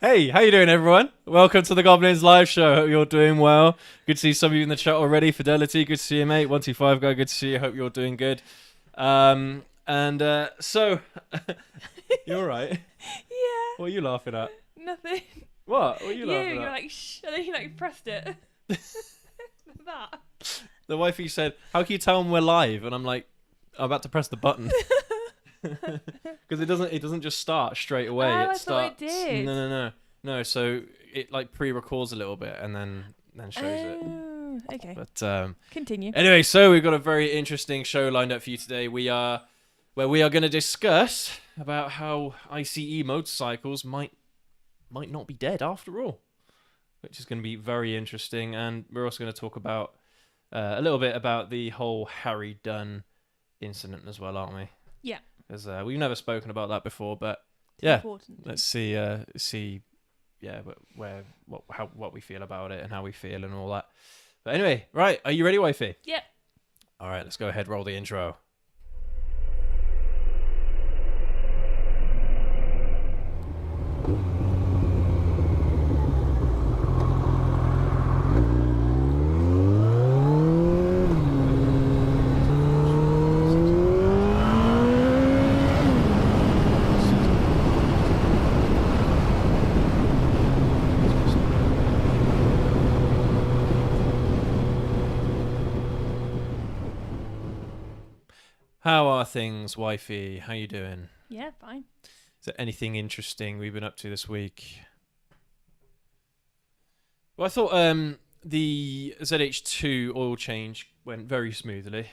Hey, how you doing, everyone? Welcome to the Goblins live show. Hope you're doing well. Good to see some of you in the chat already. Fidelity, good to see you, mate. 125 guy, good to see you. Hope you're doing good. So you're right. Yeah, What are you laughing at? nothing. What? What are you You, laughing you're at? like, shh, and then you like pressed it. That. The wifey said, "How can you tell when we're live?" And I'm like, "I'm about to press the button." Because it doesn't just start straight away. Oh, It I thought starts. it did. No. So it like pre-records a little bit and then shows it. Oh, okay. But Continue. anyway, so we've got a very interesting show lined up for you today. We are going to discuss about how ICE motorcycles might not be dead after all, which is going to be very interesting. And we're also going to talk about a little bit about the whole Harry Dunn incident as well, aren't we? Yeah. Because we've never spoken about that before, but It's yeah, important. let's see, what we feel about it and how we feel and all that. But anyway, right, are you ready, wifey? Yep. All right, let's go ahead, roll the intro. How are things, wifey? How you doing? Yeah, fine. Is there anything interesting we've been up to this week? Well, I thought the ZH2 oil change went very smoothly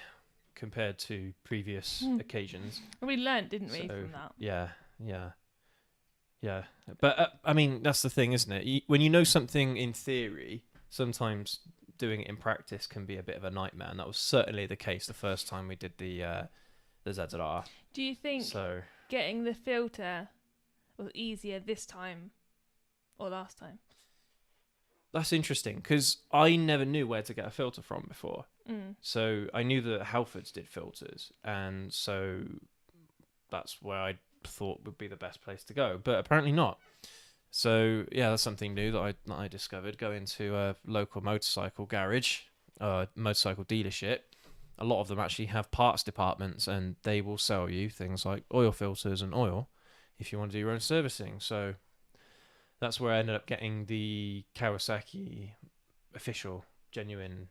compared to previous occasions. We learnt, didn't we, So, from that? Yeah. But I mean, that's the thing, isn't it? When you know something in theory, sometimes doing it in practice can be a bit of a nightmare, and that was certainly the case the first time we did the ZZR. Do you think So getting the filter was easier this time or last time? that's interesting because I never knew where to get a filter from before. So I knew that Halfords did filters, and so that's where I thought would be the best place to go. But apparently not. So yeah, that's something new that I discovered. Going to a local motorcycle garage, motorcycle dealership. A lot of them actually have parts departments, and they will sell you things like oil filters and oil if you want to do your own servicing. So that's where I ended up getting the Kawasaki official genuine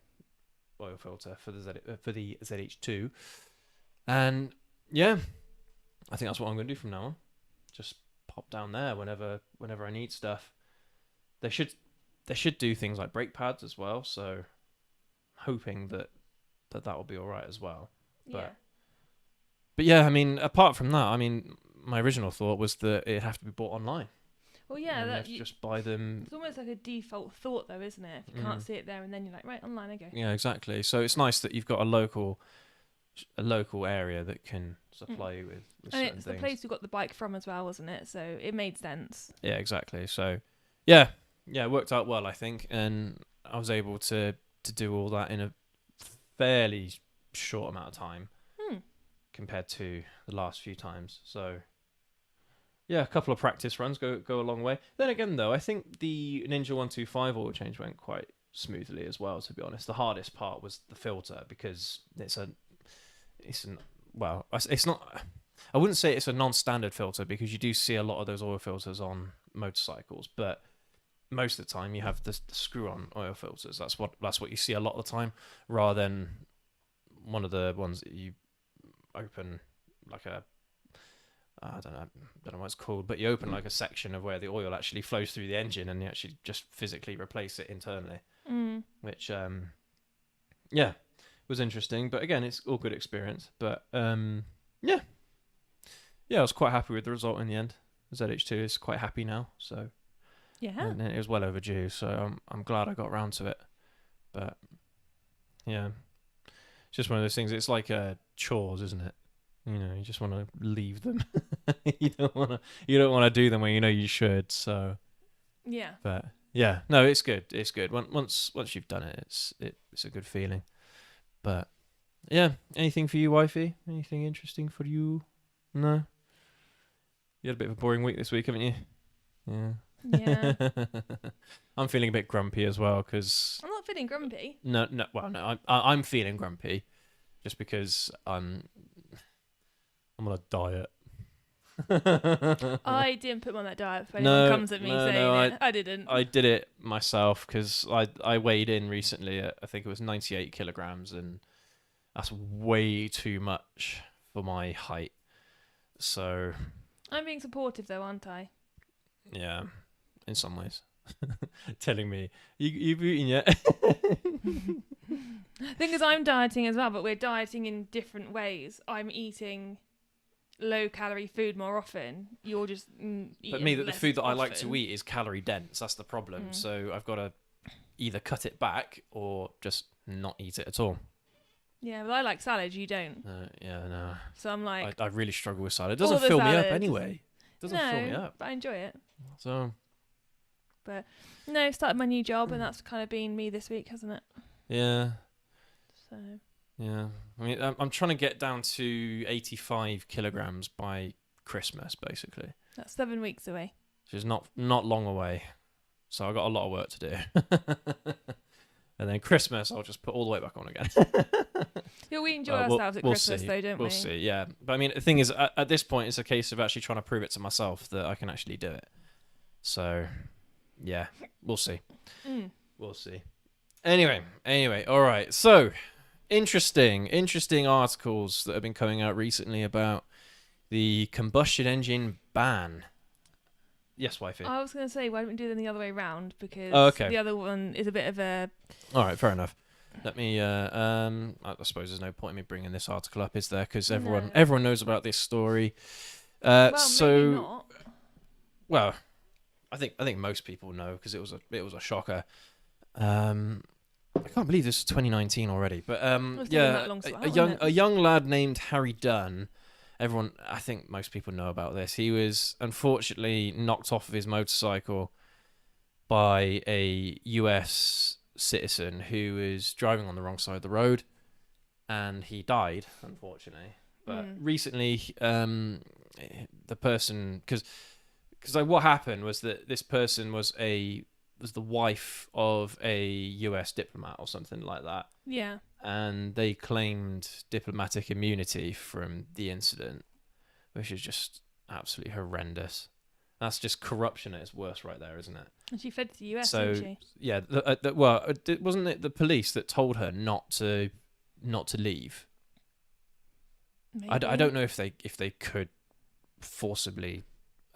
oil filter for the ZH2, and yeah, I think that's what I'm going to do from now on. Just pop down there whenever I need stuff. They should do things like brake pads as well. So hoping that will be all right as well. But yeah, I mean, apart from that, I mean, my original thought was that it'd have to be bought online. Well, yeah, and that you just buy them. it's almost like a default thought, though, isn't it? If you can't see it there, and then you're like, right, online I go. Yeah, exactly. So it's nice that you've got a local area that can supply you with And certain it's the things. place we got the bike from as well, wasn't it? So it made sense. Yeah, exactly. So yeah, it worked out well, I think, and I was able to do all that in a fairly short amount of time compared to the last few times. So yeah, a couple of practice runs go a long way. Then again, though, I think the Ninja 125 oil change went quite smoothly as well. To be honest, the hardest part was the filter because it's not. I wouldn't say it's a non-standard filter because you do see a lot of those oil filters on motorcycles, but most of the time you have the screw-on oil filters. That's what you see a lot of the time, rather than one of the ones that you open like a I don't know what it's called, but you open like a section of where the oil actually flows through the engine, and you actually just physically replace it internally, which was interesting. But again, it's all good experience. But I was quite happy with the result in the end. ZH2 is quite happy now, so Yeah. and it was well overdue. So I'm glad I got around to it. But yeah, it's just one of those things. It's like chores, isn't it? You know, you just want to leave them. you don't want to do them when you know you should. So Yeah. but yeah, no, it's good. It's good. Once you've done it, it's a good feeling. But yeah, anything for you, wifey? Anything interesting for you? No. You had a bit of a boring week this week, haven't you? Yeah. Yeah. I'm feeling a bit grumpy as well because I'm not feeling grumpy. I'm feeling grumpy just because I'm on a diet. I didn't put me on that diet. If anyone No, comes at me saying I didn't. I did it myself because I weighed in recently at, I think it was 98 kilograms, and that's way too much for my height. So I'm being supportive though, aren't I? yeah, in some ways. Telling me you've eaten yet? Thing is, I'm dieting as well, but we're dieting in different ways. I'm eating low calorie food more often. You're just eating But me, the less food that I like often. to eat is calorie dense. That's the problem. So I've got to either cut it back or just not eat it at all. Yeah, but I like salad. You don't. Yeah, no. So I'm like, I really struggle with salad. It all doesn't the fill me up salad anyway. It doesn't fill me no, up. but I enjoy it. So But no, started my new job, and that's kind of been me this week, hasn't it? yeah, So yeah. I mean, I'm trying to get down to 85 kilograms by Christmas, basically, that's 7 weeks away. which is not long away. So I got a lot of work to do. And then Christmas, I'll just put all the way back on again. Yeah, we enjoy ourselves at Christmas, see. though, don't we? We'll see, yeah. But I mean, the thing is, at this point, it's a case of actually trying to prove it to myself that I can actually do it. So, yeah, we'll see. We'll see. Anyway, all right. So, interesting articles that have been coming out recently about the combustion engine ban. Yes, wifey. I was going to say, why don't we do them the other way round? Because the other one is a bit of a... All right, fair enough. Let me. I suppose there's no point in me bringing this article up, is there? Because everyone knows about this story. Well, maybe not. Well, I think most people know because it was a shocker. I can't believe this is 2019 already. But a young lad named Harry Dunn. I think most people know about this. He was unfortunately knocked off of his motorcycle by a US citizen who was driving on the wrong side of the road, and he died, unfortunately. But recently, the person, because like what happened was that this person was the wife of a US diplomat or something like that. Yeah. And they claimed diplomatic immunity from the incident, which is just absolutely horrendous. That's just corruption at its worst right there, isn't it? And she fled to the US, so, didn't she? Yeah. Wasn't it the police that told her not to leave? Maybe. I don't know if they could forcibly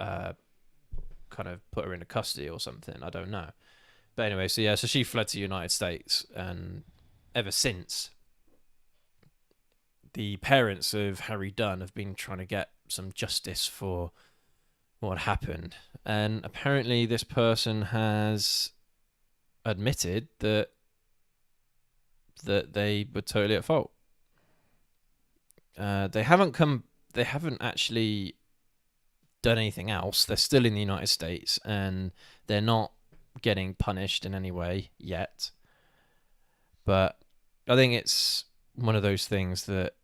kind of put her into custody or something. I don't know. But anyway, so she fled to the United States, and ever since, the parents of Harry Dunn have been trying to get some justice for what happened. And apparently this person has admitted that they were totally at fault. They haven't actually done anything else. They're still in the United States, and they're not getting punished in any way yet. But I think it's one of those things that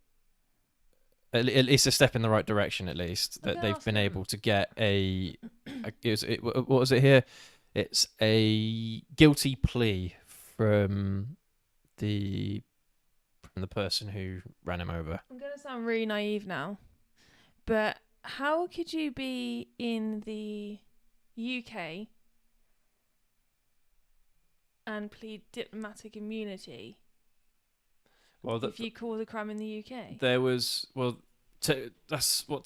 at least a step in the right direction, at least, that they've been able to get what was it here? It's a guilty plea from the person who ran him over. I'm going to sound really naive now, but how could you be in the UK and plead diplomatic immunity if you cause a crime in the UK? There was that's what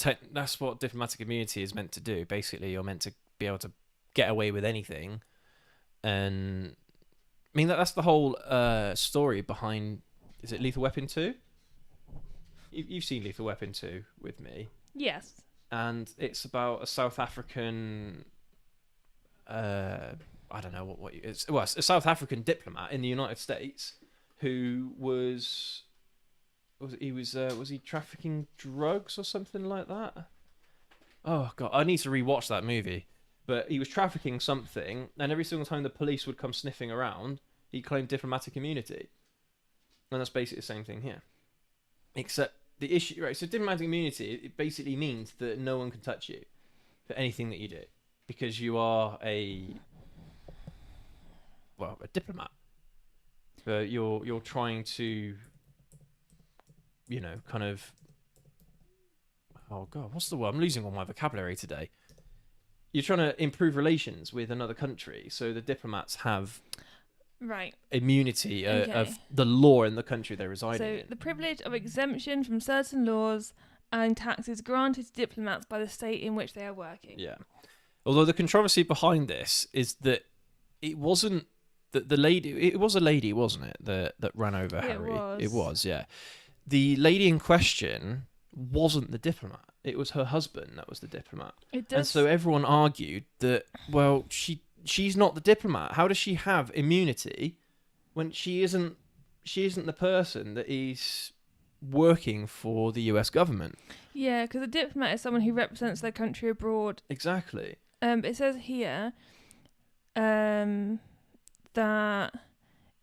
diplomatic immunity is meant to do. Basically, you're meant to be able to get away with anything, and I mean that's the whole story behind. Is it Lethal Weapon 2? You've seen Lethal Weapon 2 with me. Yes. And it's about a South African. I don't know what it's. Well, it's a South African diplomat in the United States who was he trafficking drugs or something like that? Oh god, I need to rewatch that movie. But he was trafficking something, and every single time the police would come sniffing around, he claimed diplomatic immunity. And that's basically the same thing here. Except the issue, right? So diplomatic immunity, it basically means that no one can touch you for anything that you do. because you are a diplomat. But you're trying to, kind of. Oh God, what's the word? I'm losing all my vocabulary today. You're trying to improve relations with another country, so the diplomats have immunity of the law in the country they reside in. So the privilege of exemption from certain laws and taxes granted to diplomats by the state in which they are working. Yeah. Although the controversy behind this is that it wasn't the lady. It was a lady, wasn't it? That ran over Harry. It was, yeah. The lady in question wasn't the diplomat. It was her husband that was the diplomat. And so everyone argued that, well, she's not the diplomat. How does she have immunity when she isn't the person that is working for the US government? Yeah, because a diplomat is someone who represents their country abroad. Exactly. It says here that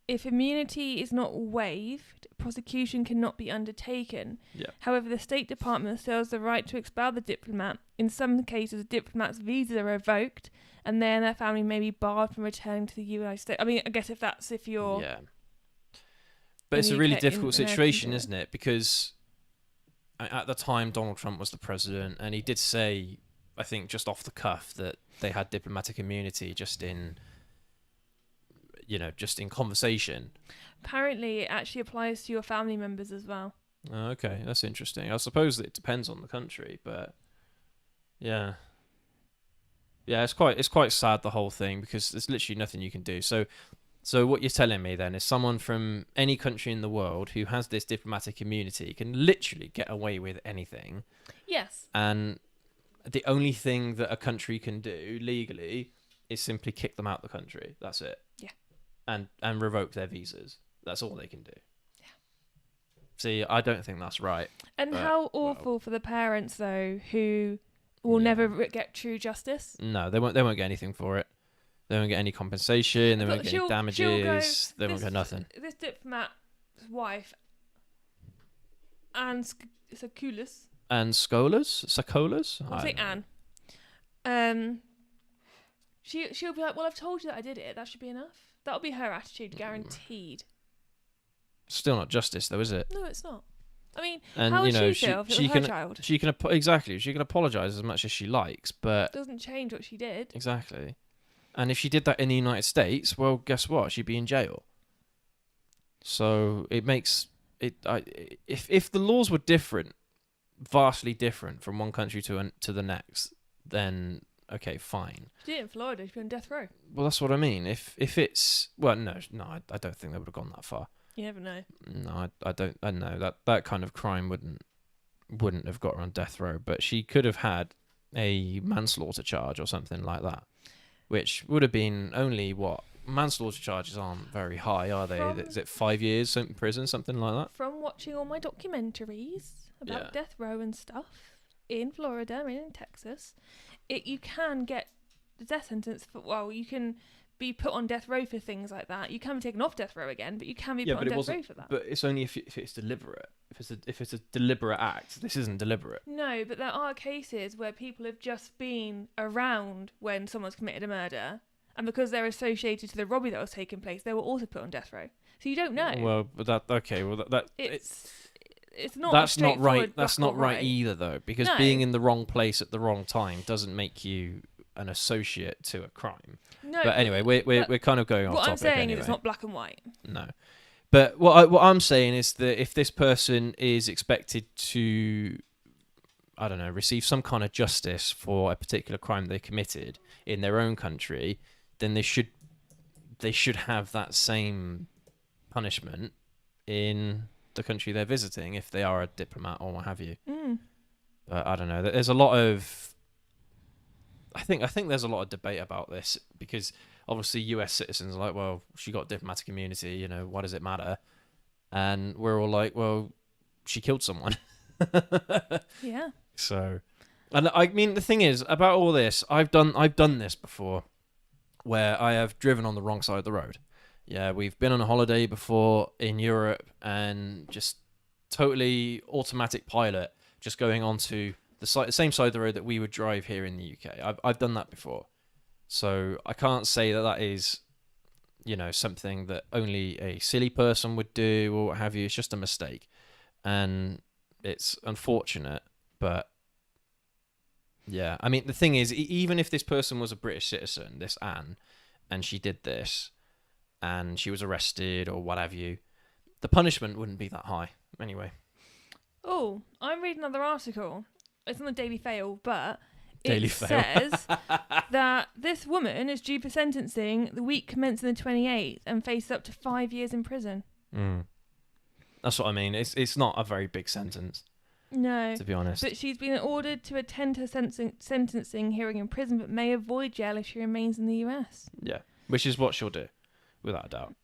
if immunity is not waived, prosecution cannot be undertaken. Yeah. However, the State Department still has the right to expel the diplomat. In some cases, a diplomat's visas are revoked, and they and their family may be barred from returning to the United States. I mean, I guess if you're... Yeah. But it's a really difficult situation, isn't it? Because at the time, Donald Trump was the president, and he did say, I think just off the cuff, that they had diplomatic immunity just in conversation. Apparently, it actually applies to your family members as well. Okay, that's interesting. I suppose it depends on the country, but yeah, it's quite sad, the whole thing, because there's literally nothing you can do. So what you're telling me then is someone from any country in the world who has this diplomatic immunity can literally get away with anything. Yes. And the only thing that a country can do legally is simply kick them out of the country. That's it. Yeah. And revoke their visas. That's all they can do. Yeah. See, I don't think that's right. And how awful for the parents, though, who will never get true justice. No, they won't get anything for it. They won't get any compensation. They won't get any damages. They won't get nothing. This diplomat's wife, Anne Sakulis. Anne Sakolas? I'll say Anne. She'll be like, well, I've told you that I did it. That should be enough. That'll be her attitude, guaranteed. Still not justice, though, is it? No, it's not. I mean, and, how would she feel if it was her child? She can apologise as much as she likes, but... It doesn't change what she did. Exactly. And if she did that in the United States, well, guess what? She'd be in jail. So it makes it. If the laws were different, vastly different from one country to the next, then okay, fine. She did it in Florida. She'd be on death row. Well, that's what I mean. If it's no, I don't think they would have gone that far. You never know. No, I don't. I know that kind of crime wouldn't have got her on death row, but she could have had a manslaughter charge or something like that. Which would have been only what? Manslaughter charges aren't very high, are they? Is it 5 years in prison, something like that? From watching all my documentaries about death row and stuff in Florida and in Texas, you can get the death sentence you can be put on death row for things like that. You can be taken off death row again, but you can be put on death row for that. But it's only if it's deliberate. If it's a deliberate act, this isn't deliberate. No, but there are cases where people have just been around when someone's committed a murder, and because they're associated to the robbery that was taking place, they were also put on death row. So you don't know. Well, but it's not. That's not right. That's not right either, though, because being in the wrong place at the wrong time doesn't make you an associate to a crime. No. But anyway, we're kind of going off topic. What I'm saying is it's not black and white. No. But what I'm saying is that if this person is expected to, I don't know, receive some kind of justice for a particular crime they committed in their own country, then they should have that same punishment in the country they're visiting if they are a diplomat or what have you. But I don't know. There's a lot of, I think there's a lot of debate about this because obviously US citizens are like, well, she got diplomatic immunity, why does it matter? And we're all like, well, she killed someone. Yeah. So, and I mean, the thing is about all this, I've done this before where I have driven on the wrong side of the road. Yeah, we've been on a holiday before in Europe and just totally automatic pilot, just going onto the same side of the road that we would drive here in the UK. I've done that before. So I can't say that is, something that only a silly person would do or what have you. It's just a mistake. And it's unfortunate, but yeah. I mean, the thing is, even if this person was a British citizen, this Anne, and she did this, and she was arrested or what have you, the punishment wouldn't be that high anyway. Oh, I'm reading another article. It's on the Daily Fail, but Daily it Fail. says that this woman is due for sentencing the week commencing the 28th and faces up to 5 years in prison. That's what I mean. It's not a very big sentence. No. To be honest. But she's been ordered to attend her sentencing hearing in prison, but may avoid jail if she remains in the US. Yeah, which is what she'll do, without a doubt.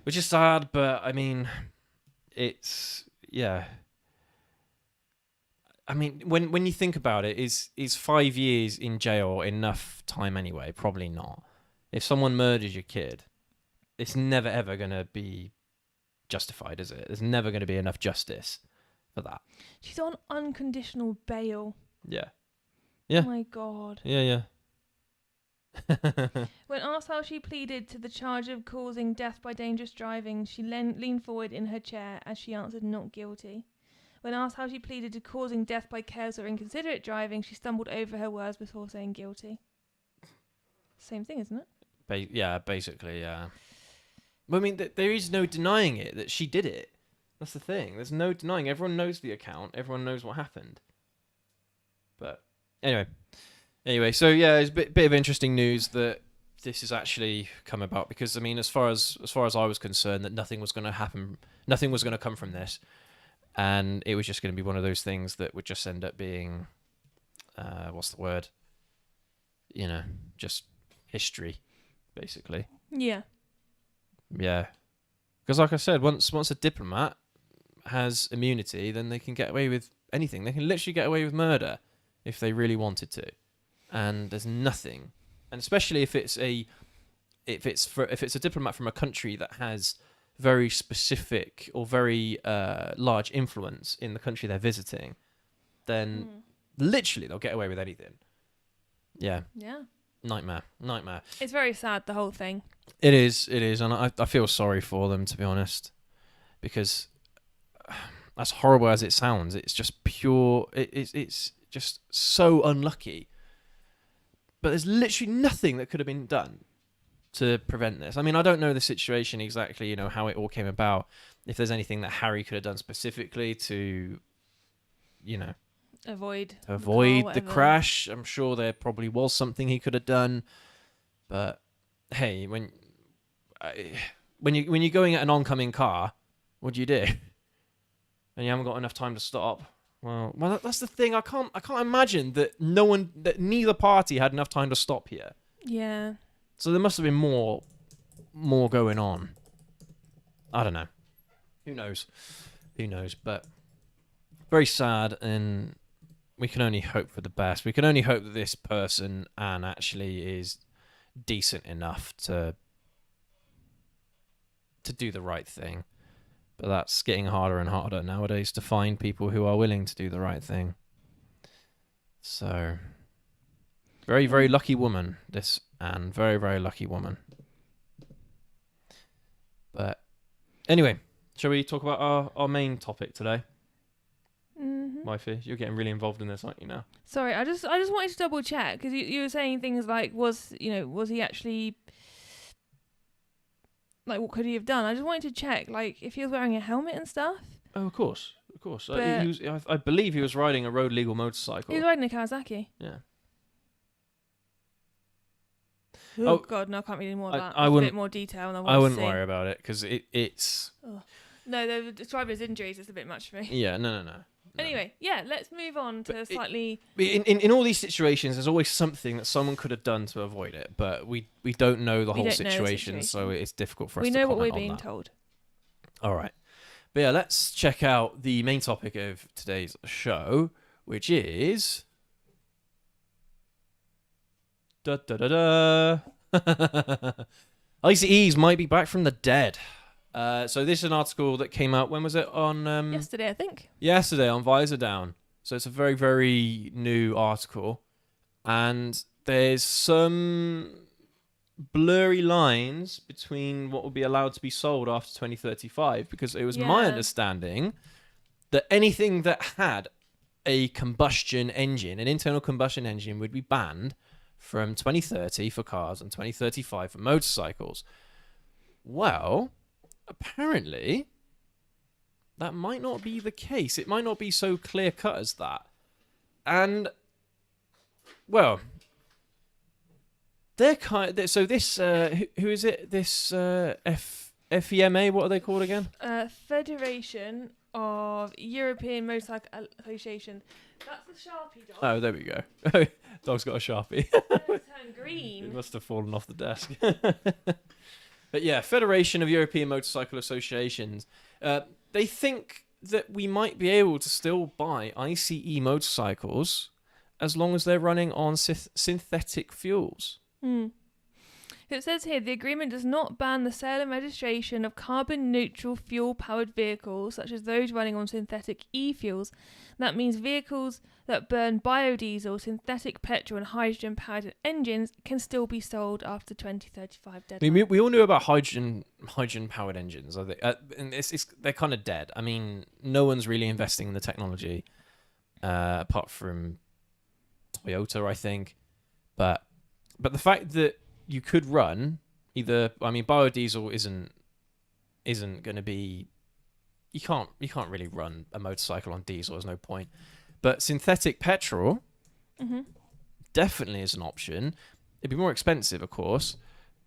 Which is sad, but I mean, it's, yeah. I mean, when you think about it, is 5 years in jail enough time anyway? Probably not. If someone murders your kid, it's never ever going to be justified, is it? There's never going to be enough justice for that. She's on unconditional bail. Yeah. Yeah. Oh my God. Yeah. When asked how she pleaded to the charge of causing death by dangerous driving, she leaned forward in her chair as she answered not guilty. When asked how she pleaded to causing death by careless or inconsiderate driving, she stumbled over her words before saying guilty. Same thing, isn't it? Yeah, basically, yeah. Well, I mean, there is no denying it, that she did it. That's the thing. There's no denying. Everyone knows the account. Everyone knows what happened. But anyway, so yeah, it's a bit of interesting news that this has actually come about, because I mean, as far as I was concerned, that nothing was going to happen, nothing was going to come from this, and it was just going to be one of those things that would just end up being, what's the word? Just history, basically. Yeah. Yeah, because like I said, once a diplomat has immunity, then they can get away with anything. They can literally get away with murder if they really wanted to, and there's nothing. And especially if it's a diplomat from a country that has very specific or very large influence in the country they're visiting, then literally they'll get away with anything. Yeah. Yeah. Nightmare. It's very sad, the whole thing. It is, and I feel sorry for them, to be honest, because as horrible as it sounds, it's just pure. It's just so unlucky. But there's literally nothing that could have been done to prevent this. I mean, I don't know the situation exactly, how it all came about. If there's anything that Harry could have done specifically to, avoid the crash. I'm sure there probably was something he could have done. But hey, when you're going at an oncoming car, what do you do? And you haven't got enough time to stop. Well, that's the thing. I can't imagine that neither party had enough time to stop here. Yeah. So there must have been more going on. I don't know. Who knows? But very sad, and we can only hope for the best. We can only hope that this person, Anne, actually is decent enough to do the right thing. But that's getting harder and harder nowadays to find people who are willing to do the right thing. So, very, very lucky woman, this Anne. Very, very lucky woman. But anyway, shall we talk about our main topic today? Mm-hmm. Wifey, you're getting really involved in this, aren't you now? Sorry, I just wanted to double check, because you were saying things like, was he actually, like, what could he have done? I just wanted to check, like, if he was wearing a helmet and stuff. Oh, of course. I believe he was riding a road legal motorcycle. He was riding a Kawasaki. Yeah. Oh God, no, I can't read any more of that. I wouldn't. A bit more detail. And I wouldn't worry about it, because it's. Oh. No, they're describing his injuries. It's a bit much for me. Yeah, no. Anyway, yeah, let's move on to slightly. In all these situations, there's always something that someone could have done to avoid it, but we don't know the whole situation, so it's difficult for us to comment on that. We know what we're being told. All right. But yeah, let's check out the main topic of today's show, which is... ICEs might be back from the dead. So this is an article that came out, when was it? On yesterday, I think. Yesterday on Visor Down. So it's a very, very new article. And there's some blurry lines between what will be allowed to be sold after 2035, because it was my understanding that anything that had a combustion engine, an internal combustion engine, would be banned from 2030 for cars and 2035 for motorcycles. Well, apparently that might not be the case. It might not be so clear cut as that. And, well, they're kind of, so this, who is it? This FEMA, what are they called again? Federation of European Motorcycle Associations. That's the Sharpie dog. Oh, there we go. Dog's got a Sharpie. It's turned green. It must have fallen off the desk. But yeah, Federation of European Motorcycle Associations. They think that we might be able to still buy ICE motorcycles as long as they're running on synthetic fuels. It says here, the agreement does not ban the sale and registration of carbon-neutral fuel-powered vehicles, such as those running on synthetic e-fuels. That means vehicles that burn biodiesel, synthetic petrol and hydrogen-powered engines can still be sold after 2035 deadline. We all knew about hydrogen-powered engines. I think, and they're kind of dead. I mean, no one's really investing in the technology, apart from Toyota, I think. But the fact that you could run biodiesel isn't going to be. You can't really run a motorcycle on diesel. There's no point. But synthetic petrol definitely is an option. It'd be more expensive, of course,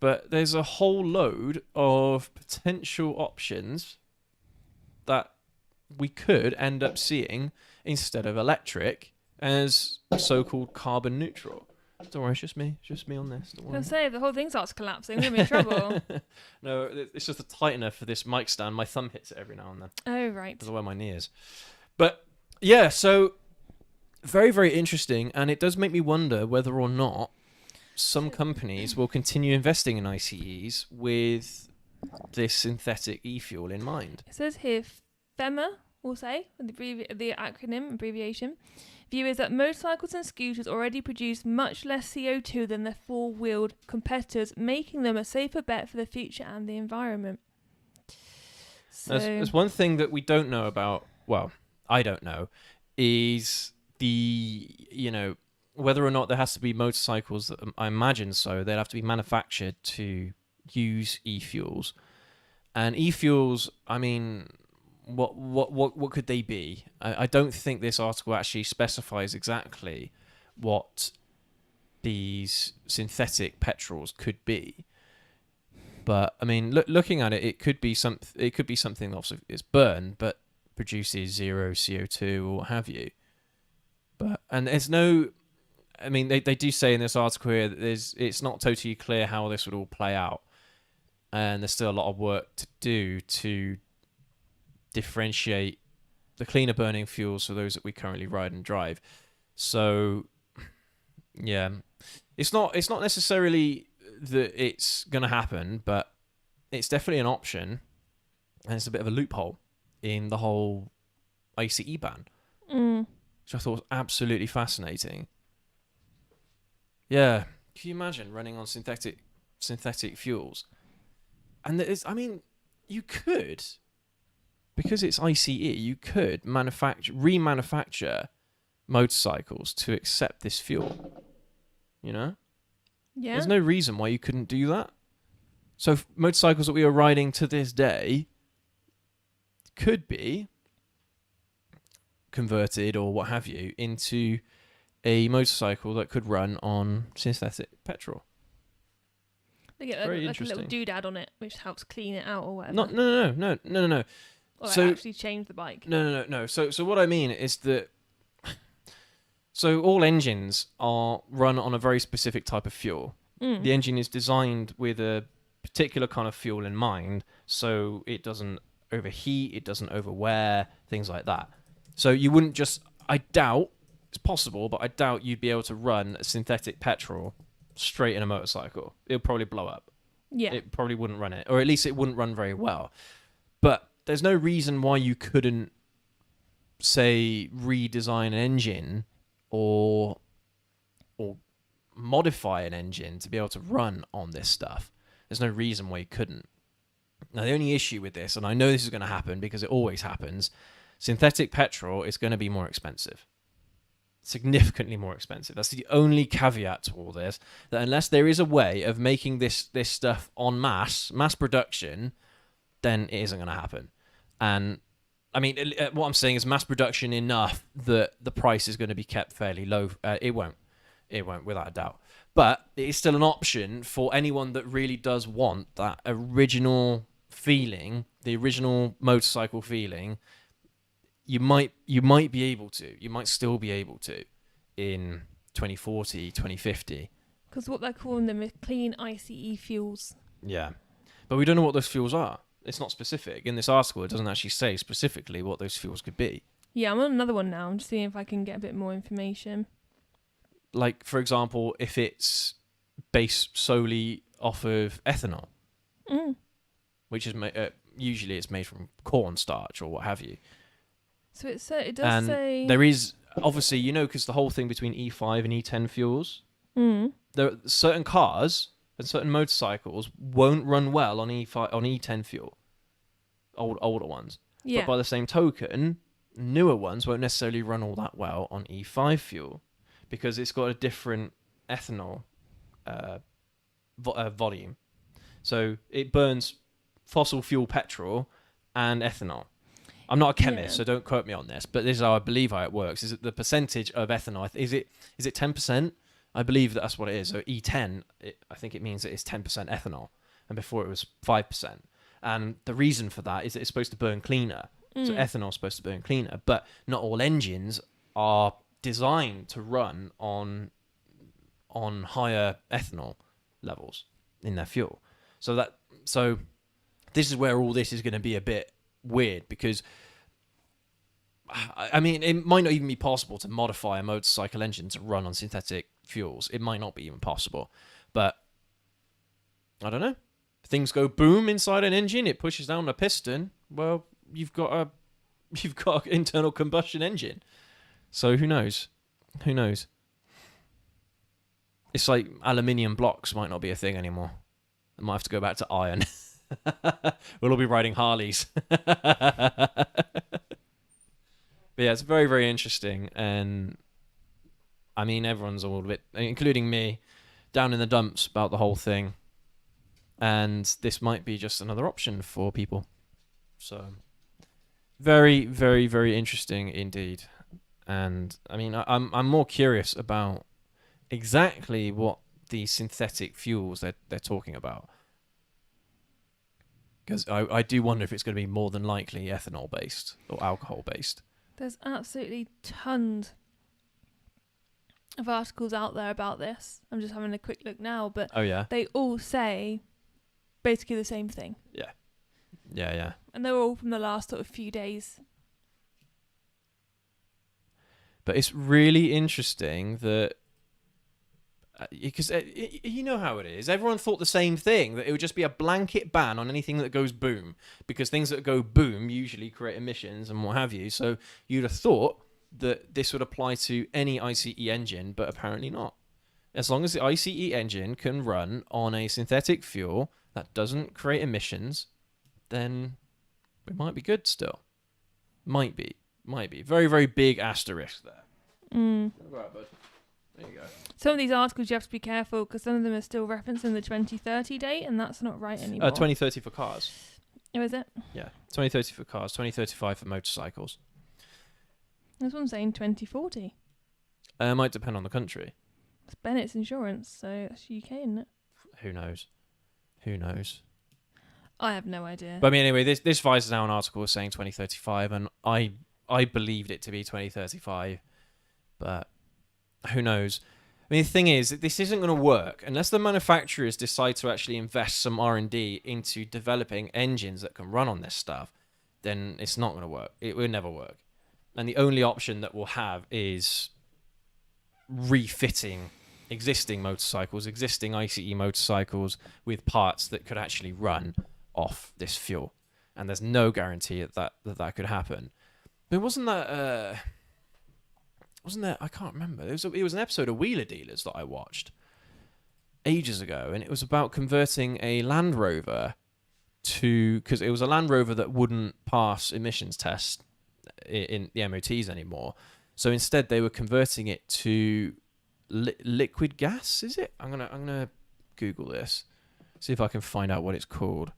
but there's a whole load of potential options that we could end up seeing instead of electric as so-called carbon neutral. Don't worry, it's just me on this. Don't worry. I was going to say, if the whole thing starts collapsing, we're going to be in trouble. No, it's just a tightener for this mic stand. My thumb hits it every now and then. Oh, right. Because of where my knee is. But, yeah, so very, very interesting. And it does make me wonder whether or not some companies will continue investing in ICEs with this synthetic e-fuel in mind. It says here, FEMA, we'll say, the acronym, abbreviation, view is that motorcycles and scooters already produce much less CO2 than their four-wheeled competitors, making them a safer bet for the future and the environment. So, there's one thing that we don't know about, well, I don't know, is whether or not there has to be motorcycles, that I imagine so, they'd have to be manufactured to use e-fuels. And e-fuels, I mean, what could they be? I don't think this article actually specifies exactly what these synthetic petrols could be. But I mean, looking at it, it could be something. It could be something that obviously is burned, but produces zero CO2 or what have you. And there's no. I mean, they do say in this article here that it's not totally clear how this would all play out, and there's still a lot of work to do to differentiate the cleaner burning fuels for those that we currently ride and drive. So yeah, it's not necessarily that it's gonna happen, but it's definitely an option, and it's a bit of a loophole in the whole ICE ban, which I thought was absolutely fascinating. Yeah, can you imagine running on synthetic fuels? And you could, because it's ICE, you could remanufacture motorcycles to accept this fuel. You know? Yeah. There's no reason why you couldn't do that. So motorcycles that we are riding to this day could be converted or what have you into a motorcycle that could run on synthetic petrol. They get like a little doodad on it, which helps clean it out or whatever. No. Or actually change the bike. No. So what I mean is that so all engines are run on a very specific type of fuel. The engine is designed with a particular kind of fuel in mind, so it doesn't overheat, it doesn't overwear, things like that. So you wouldn't just, I doubt, it's possible, but I doubt you'd be able to run a synthetic petrol straight in a motorcycle. It'll probably blow up. Yeah. It probably wouldn't run it, or at least it wouldn't run very well. But there's no reason why you couldn't, say, redesign an engine or modify an engine to be able to run on this stuff. There's no reason why you couldn't. Now, the only issue with this, and I know this is going to happen because it always happens, synthetic petrol is going to be more expensive. Significantly more expensive. That's the only caveat to all this, that unless there is a way of making this stuff en mass production, then it isn't going to happen. And I mean, what I'm saying is mass production enough that the price is going to be kept fairly low. It won't, without a doubt. But it is still an option for anyone that really does want that original feeling, the original motorcycle feeling. You might be able to. You might still be able to in 2040, 2050. Because what they're calling them is clean ICE fuels. Yeah. But we don't know what those fuels are. It's not specific. In this article, it doesn't actually say specifically what those fuels could be. Yeah, I'm on another one now. I'm just seeing if I can get a bit more information. Like, for example, if it's based solely off of ethanol, which is usually it's made from cornstarch or what have you. So it does say... There is, obviously, because the whole thing between E5 and E10 fuels, there are certain cars and certain motorcycles won't run well on E10 fuel, older ones. Yeah. But by the same token, newer ones won't necessarily run all that well on E5 fuel because it's got a different ethanol volume. So it burns fossil fuel petrol and ethanol. I'm not a chemist, so don't quote me on this, but this is how I believe how it works. Is it the percentage of ethanol? Is it 10%? I believe that's what it is. So E10, I think it means that it's 10% ethanol, and before it was 5%. And the reason for that is that it's supposed to burn cleaner. So ethanol is supposed to burn cleaner, but not all engines are designed to run on higher ethanol levels in their fuel. So this is where all this is going to be a bit weird, because I mean, it might not even be possible to modify a motorcycle engine to run on synthetic fuels. It might not be even possible, but I don't know. Things go boom inside an engine, it pushes down a piston. Well, you've got an internal combustion engine. So who knows? It's like aluminium blocks might not be a thing anymore. I might have to go back to iron. We'll all be riding Harleys. But yeah, it's very, very interesting. And I mean, everyone's all a bit, including me, down in the dumps about the whole thing. And this might be just another option for people. So very, very, very interesting indeed. And I mean, I'm more curious about exactly what the synthetic fuels they're talking about. Because I do wonder if it's going to be more than likely ethanol based or alcohol based. There's absolutely tons of articles out there about this. I'm just having a quick look now, but they all say basically the same thing. Yeah. And they're all from the last sort of few days. But it's really interesting that because you know how it is. Everyone thought the same thing, that it would just be a blanket ban on anything that goes boom, because things that go boom usually create emissions and what have you. So you'd have thought that this would apply to any ICE engine, but apparently not. As long as the ICE engine can run on a synthetic fuel that doesn't create emissions, then we might be good still. Might be. Very, very big asterisk there. Right, bud. There you go. Some of these articles you have to be careful because some of them are still referencing the 2030 date, and that's not right anymore. 2030 for cars. Oh, is it? Yeah, 2030 for cars, 2035 for motorcycles. This one's saying 2040. It might depend on the country. It's Bennett's Insurance, so that's UK, isn't it? Who knows? I have no idea. But I mean, anyway, this Vice Now article is saying 2035, and I believed it to be 2035, but who knows? I mean, the thing is, this isn't going to work unless the manufacturers decide to actually invest some R&D into developing engines that can run on this stuff. Then it's not going to work. It will never work. And the only option that we'll have is refitting existing motorcycles, existing ICE motorcycles with parts that could actually run off this fuel. And there's no guarantee that could happen. But wasn't that I can't remember. It was an episode of Wheeler Dealers that I watched, ages ago, and it was about converting a Land Rover because it was a Land Rover that wouldn't pass emissions tests in the MOTs anymore. So instead, they were converting it to liquid gas. Is it? I'm gonna Google this, see if I can find out what it's called.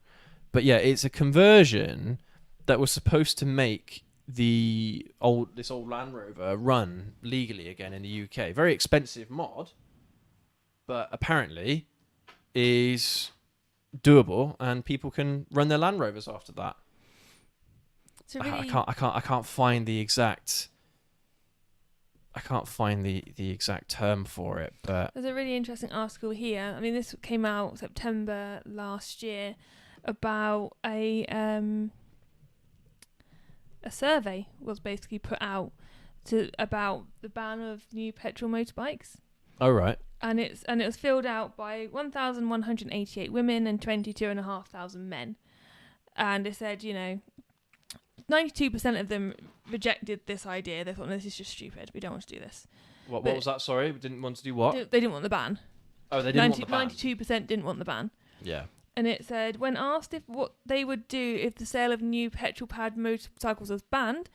But yeah, it's a conversion that was supposed to make this old Land Rover run legally again in the UK. Very expensive mod, but apparently is doable, and people can run their Land Rovers after that. So really, I can't find the exact. I can't find the exact term for it, but there's a really interesting article here. I mean, this came out September last year about a survey was basically put out about the ban of new petrol motorbikes. oh right, And it was filled out by 1,188 women and 22,500 men. And it said, 92% of them rejected this idea. They thought, no, this is just stupid. We don't want to do this. What was that? Sorry, we didn't want to do what? They didn't want the ban. Oh, they didn't want the ban. 92% didn't want the ban. Yeah. And it said, when asked what they would do if the sale of new petrol-powered motorcycles was banned,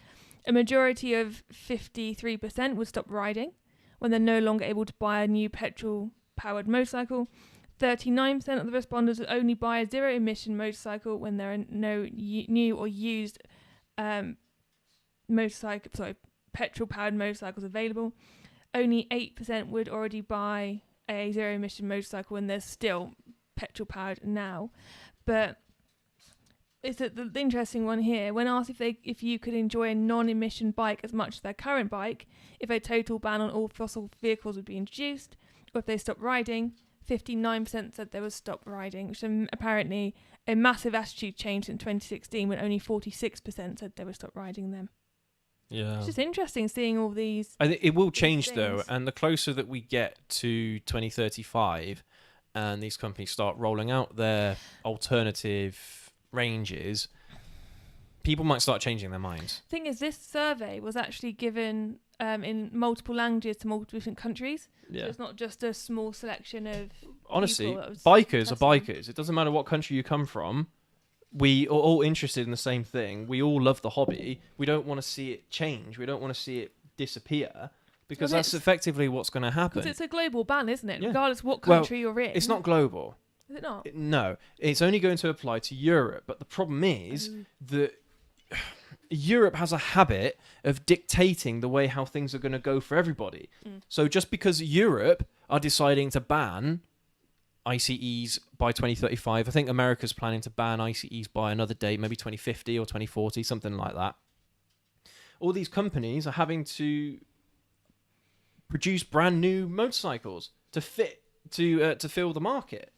a majority of 53% would stop riding when they're no longer able to buy a new petrol-powered motorcycle. 39% of the respondents would only buy a zero-emission motorcycle when there are no new or used petrol-powered motorcycles available. Only 8% would already buy a zero-emission motorcycle when there's still petrol-powered now. But it's the interesting one here. When asked if you could enjoy a non-emission bike as much as their current bike, if a total ban on all fossil vehicles would be introduced, or if they stopped riding, 59% said they would stop riding, which is apparently a massive attitude change in 2016 when only 46% said they would stop riding them. Yeah. It's just interesting seeing all these. I think it will change things. though, and the closer that we get to 2035 and these companies start rolling out their alternative ranges, people might start changing their minds. Thing is, this survey was actually given in multiple languages to multiple different countries. Yeah. So it's not just a small selection of honestly, people that was bikers are testing. bikers. It doesn't matter what country you come from. We are all interested in the same thing. We all love the hobby. We don't want to see it change. We don't want to see it disappear, because that's effectively what's going to happen. Because it's a global ban, isn't it? Yeah. Regardless of what country you're in. It's not global. Is it not? No, it's only going to apply to Europe. But the problem is that Europe has a habit of dictating the way how things are going to go for everybody. So just because Europe are deciding to ban ICEs by 2035, I think America's planning to ban ICEs by another date, maybe 2050 or 2040, something like that. All these companies are having to produce brand new motorcycles to fill the market.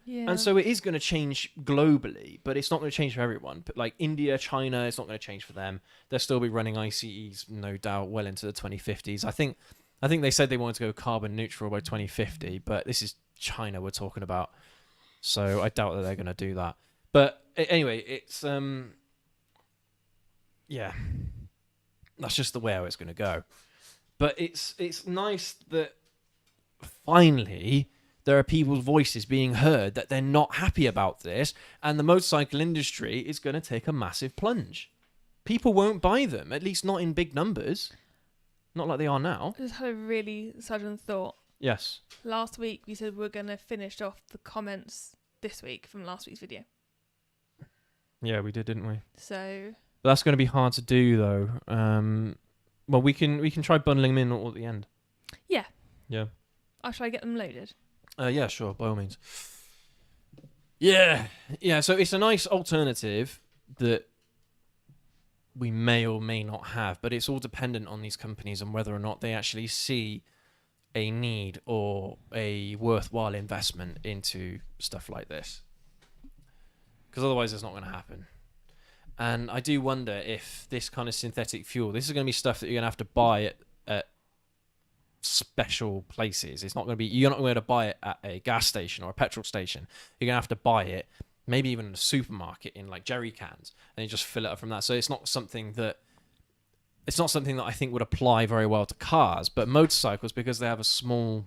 Yeah. And so it is going to change globally, but it's not going to change for everyone. But like India, China, it's not going to change for them. They'll still be running ICEs, no doubt, well into the 2050s. I think they said they wanted to go carbon neutral by 2050, but this is China we're talking about. So I doubt that they're going to do that. But anyway, it's yeah, that's just the way how it's going to go. But it's nice that finally there are people's voices being heard that they're not happy about this, and the motorcycle industry is going to take a massive plunge. People won't buy them, at least not in big numbers. Not like they are now. I just had a really sudden thought. Yes. Last week we said we're going to finish off the comments this week from last week's video. Yeah, we did, didn't we? So But that's going to be hard to do, though. Well, we can try bundling them in all at the end. yeah, Yeah. shall I get them loaded? Yeah, sure, by all means. Yeah. So it's a nice alternative that we may or may not have, but it's all dependent on these companies and whether or not they actually see a need or a worthwhile investment into stuff like this. Because otherwise it's not going to happen. And I do wonder if this kind of synthetic fuel, this is going to be stuff that you're going to have to buy at special places. It's not going to be, you're not going to buy it at a gas station or a petrol station. You're going to have to buy it maybe even in a supermarket in like jerry cans, and you just fill it up from that. So it's not something that I think would apply very well to cars, but motorcycles, because they have a smaller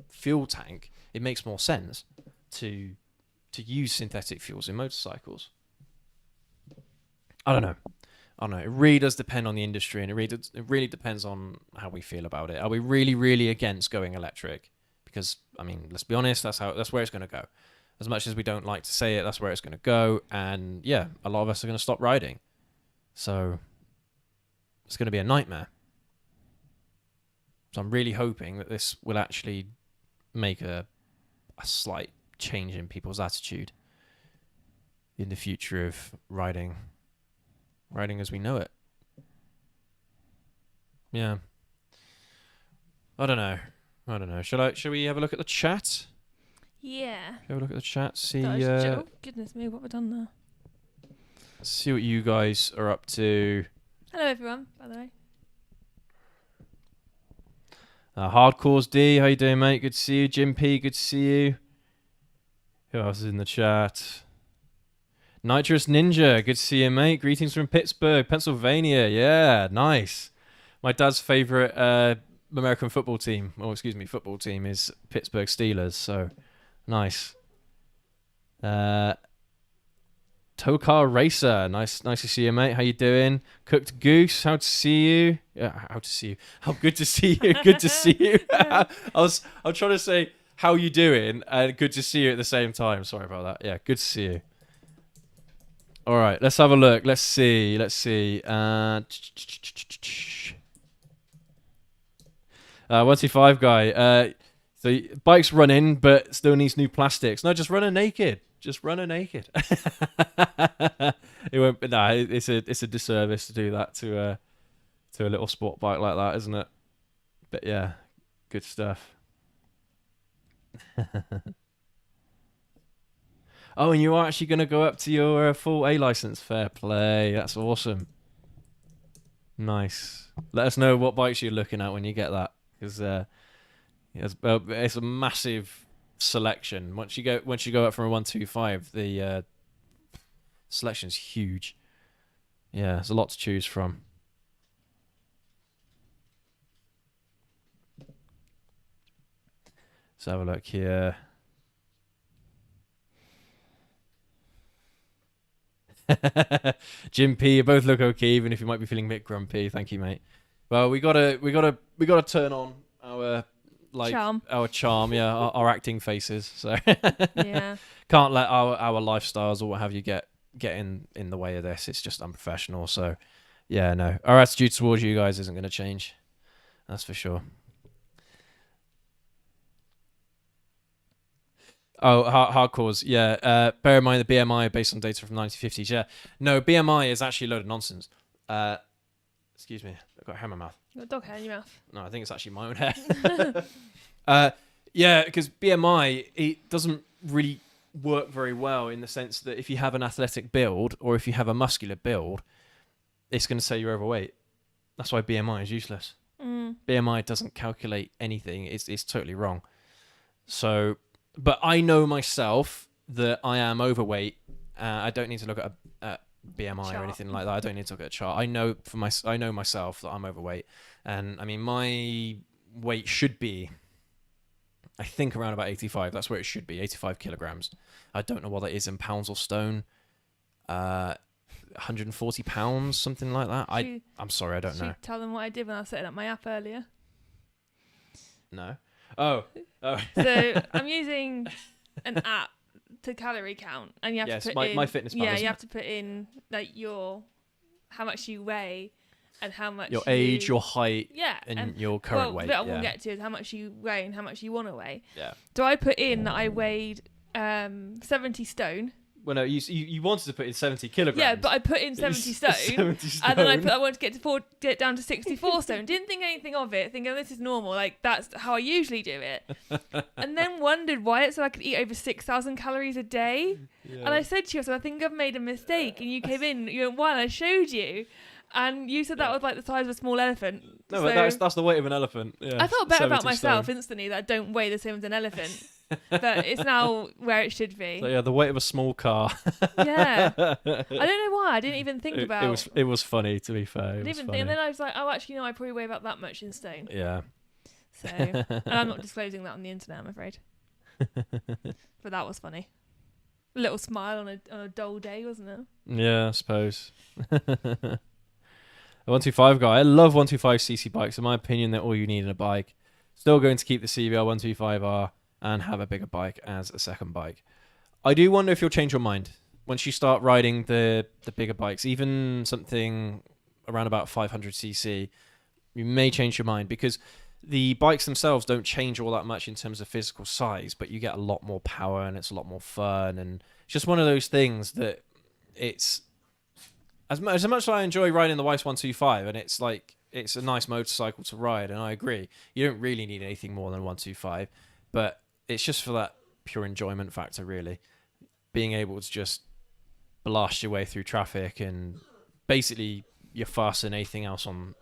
fuel tank, it makes more sense to use synthetic fuels in motorcycles. I don't know. It really does depend on the industry, and it really depends on how we feel about it. Are we really, really against going electric? Because, I mean, let's be honest, that's where it's going to go. As much as we don't like to say it, that's where it's going to go. And yeah, a lot of us are going to stop riding. So it's going to be a nightmare. So I'm really hoping that this will actually make a slight change in people's attitude in the future of riding as we know it. Yeah. I don't know. Shall we have a look at the chat? Yeah. Have a look at the chat. See. Oh, goodness me, what have I done there? See what you guys are up to. Hello, everyone. By the way. Hardcores D, how you doing, mate? Good to see you. Jim P, good to see you. Who else is in the chat? Nitrous Ninja, good to see you, mate. Greetings from Pittsburgh, Pennsylvania. Yeah, nice. My dad's favourite American football team, football team is Pittsburgh Steelers, so nice. Tokar Racer, nice to see you, mate. How you doing? Cooked Goose, how to see you? How good to see you. Good to see you. I was trying to say how you doing and good to see you at the same time. Sorry about that. Yeah, good to see you. All right, let's have a look. Let's see. 125 guy. So bike's running, but still needs new plastics. No, just run her naked. It won't. No, it's a disservice to do that to a little sport bike like that, isn't it? But yeah, good stuff. Oh, and you're actually going to go up to your full A license. Fair play. That's awesome. Nice. Let us know what bikes you're looking at when you get that, because it's a massive selection. Once you go up from a 125, the selection's huge. Yeah, there's a lot to choose from. Let's have a look here. Jim P, you both look okay, even if you might be feeling a bit grumpy. Thank you, mate. Well, we gotta turn on our charm, yeah, our acting faces. So yeah, can't let our lifestyles or what have you get in the way of this. It's just unprofessional. So yeah, no, our attitude towards you guys isn't going to change. That's for sure. Oh, hardcores, yeah. Bear in mind the BMI based on data from 1950s. Yeah, no, BMI is actually a load of nonsense. Excuse me, I've got a hair in my mouth. You've got dog hair in your mouth. No, I think it's actually my own hair. Yeah, because BMI, it doesn't really work very well in the sense that if you have an athletic build or if you have a muscular build, it's going to say you're overweight. That's why BMI is useless. BMI doesn't calculate anything. It's totally wrong. So. But I know myself that I am overweight. I don't need to look at BMI chart or anything like that. I don't need to look at a chart. I know myself that I'm overweight, and I mean my weight should be, I think, around about 85. That's where it should be, 85 kilograms. I don't know what that is in pounds or stone. 140 pounds, something like that. I'm sorry, I don't know. Tell them what I did when I was setting up my app earlier. No. Oh. So I'm using an app to calorie count, and you have to put in MyFitnessPal. Yeah, you have to put in like how much you weigh and how much your age, your height, yeah, and your current weight. What I want to get to is how much you weigh and how much you want to weigh. Yeah. So I put in that I weighed 70 stone. Well, no, you wanted to put in 70 kilograms. Yeah, but I put in 70 stone. 70 stone. And then I wanted to get down to 64 stone. Didn't think anything of it, thinking, this is normal. Like, that's how I usually do it. And then wondered why it's so I could eat over 6,000 calories a day. Yeah. And I said to you, I think I've made a mistake. And you came in, you went, why? And I showed you. And you said that was like the size of a small elephant. No, but that's the weight of an elephant. Yeah, I felt better about myself instantly that I don't weigh the same as an elephant. But it's now where it should be. So yeah, the weight of a small car. Yeah. I don't know why. I didn't even think about it. Was funny, to be fair. And then I was like, oh, actually, no, I probably weigh about that much in stone. Yeah. So, and I'm not disclosing that on the internet, I'm afraid. But that was funny. A little smile on a dull day, wasn't it? Yeah, I suppose. A 125 guy. I love 125cc bikes. In my opinion, they're all you need in a bike. Still going to keep the CBR 125R and have a bigger bike as a second bike. I do wonder if you'll change your mind once you start riding the bigger bikes, even something around about 500cc. You may change your mind because the bikes themselves don't change all that much in terms of physical size, but you get a lot more power and it's a lot more fun. And it's just one of those things that it's as much as I enjoy riding the Weiss 125, and it's like it's a nice motorcycle to ride, and I agree. You don't really need anything more than 125, but it's just for that pure enjoyment factor, really. Being able to just blast your way through traffic, and basically you're faster than anything else on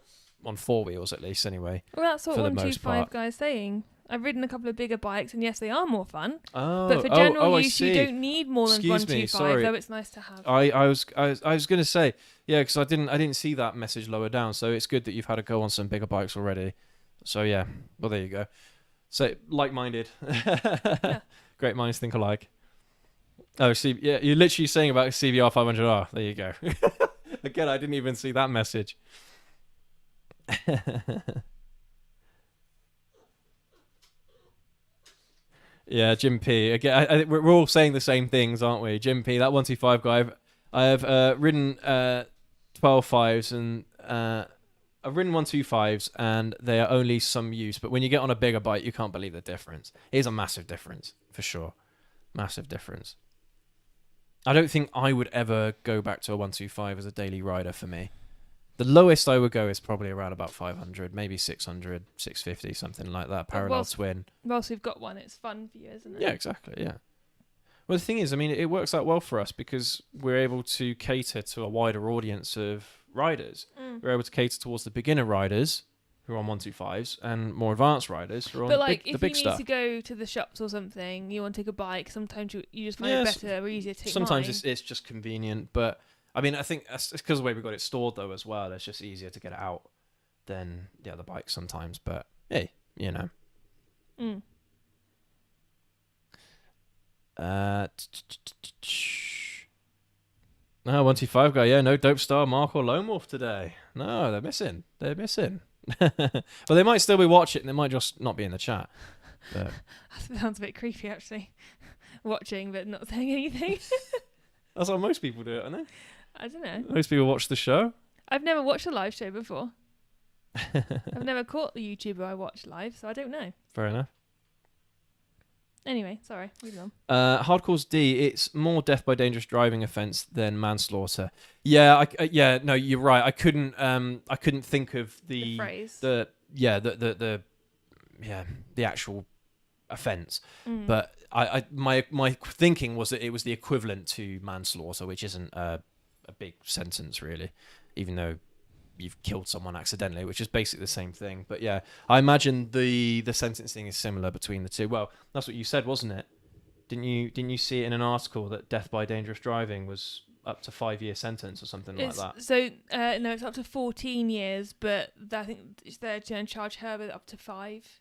four wheels, at least, anyway. Well, that's what 125 guy's saying. I've ridden a couple of bigger bikes, and yes, they are more fun. But for general use, you don't need more than 125, though it's nice to have. I was going to say, yeah, because I didn't see that message lower down, so it's good that you've had a go on some bigger bikes already. So yeah, well, there you go. So like-minded. Yeah. Great minds think alike. Oh, see, yeah, you're literally saying about CBR 500R. There you go. Again, I didn't even see that message. Yeah, Jim P. Again, I think we're all saying the same things, aren't we? Jim P. That 125 guy. I have ridden 12.5s and I've ridden 125s, and they are only some use. But when you get on a bigger bike, you can't believe the difference. It is a massive difference for sure. Massive difference. I don't think I would ever go back to a 125 as a daily rider for me. The lowest I would go is probably around about 500, maybe 600, 650, something like that. Parallel twin. Whilst we've got one, it's fun for you, isn't it? Yeah, exactly, yeah. Well, the thing is, I mean, it works out well for us because we're able to cater to a wider audience of riders. We're able to cater towards the beginner riders who are on 125s and more advanced riders who are on the big stuff. But if you need to go to the shops or something, you want to take a bike, sometimes you just find it better or easier to take sometimes it's just convenient, but I mean, I think it's because of the way we got it stored, though, as well. It's just easier to get it out than the other bikes sometimes. But, hey, you know. No, 125 guy, yeah, no Dope Star, Mark or Lone Wolf today. No, they're missing. Well, they might still be watching. They might just not be in the chat. But that sounds a bit creepy, actually. Watching, but not saying anything. That's how most people do it, aren't they? I don't know. Most people watch the show. I've never watched a live show before. I've never caught the YouTuber I watch live, so I don't know. Fair enough. Anyway, sorry. Moving on. Hardcore's D. It's more death by dangerous driving offence than manslaughter. Yeah, no, you're right. I couldn't think of the phrase. The actual offence. But my thinking was that it was the equivalent to manslaughter, which isn't a big sentence really, even though you've killed someone accidentally, which is basically the same thing. But yeah, I imagine the sentencing is similar between the two. Well, that's what you said, wasn't it? Didn't you see it in an article that death by dangerous driving was up to 5-year sentence or something like that? So no, it's up to 14 years, but I think they're going to charge her with up to 5.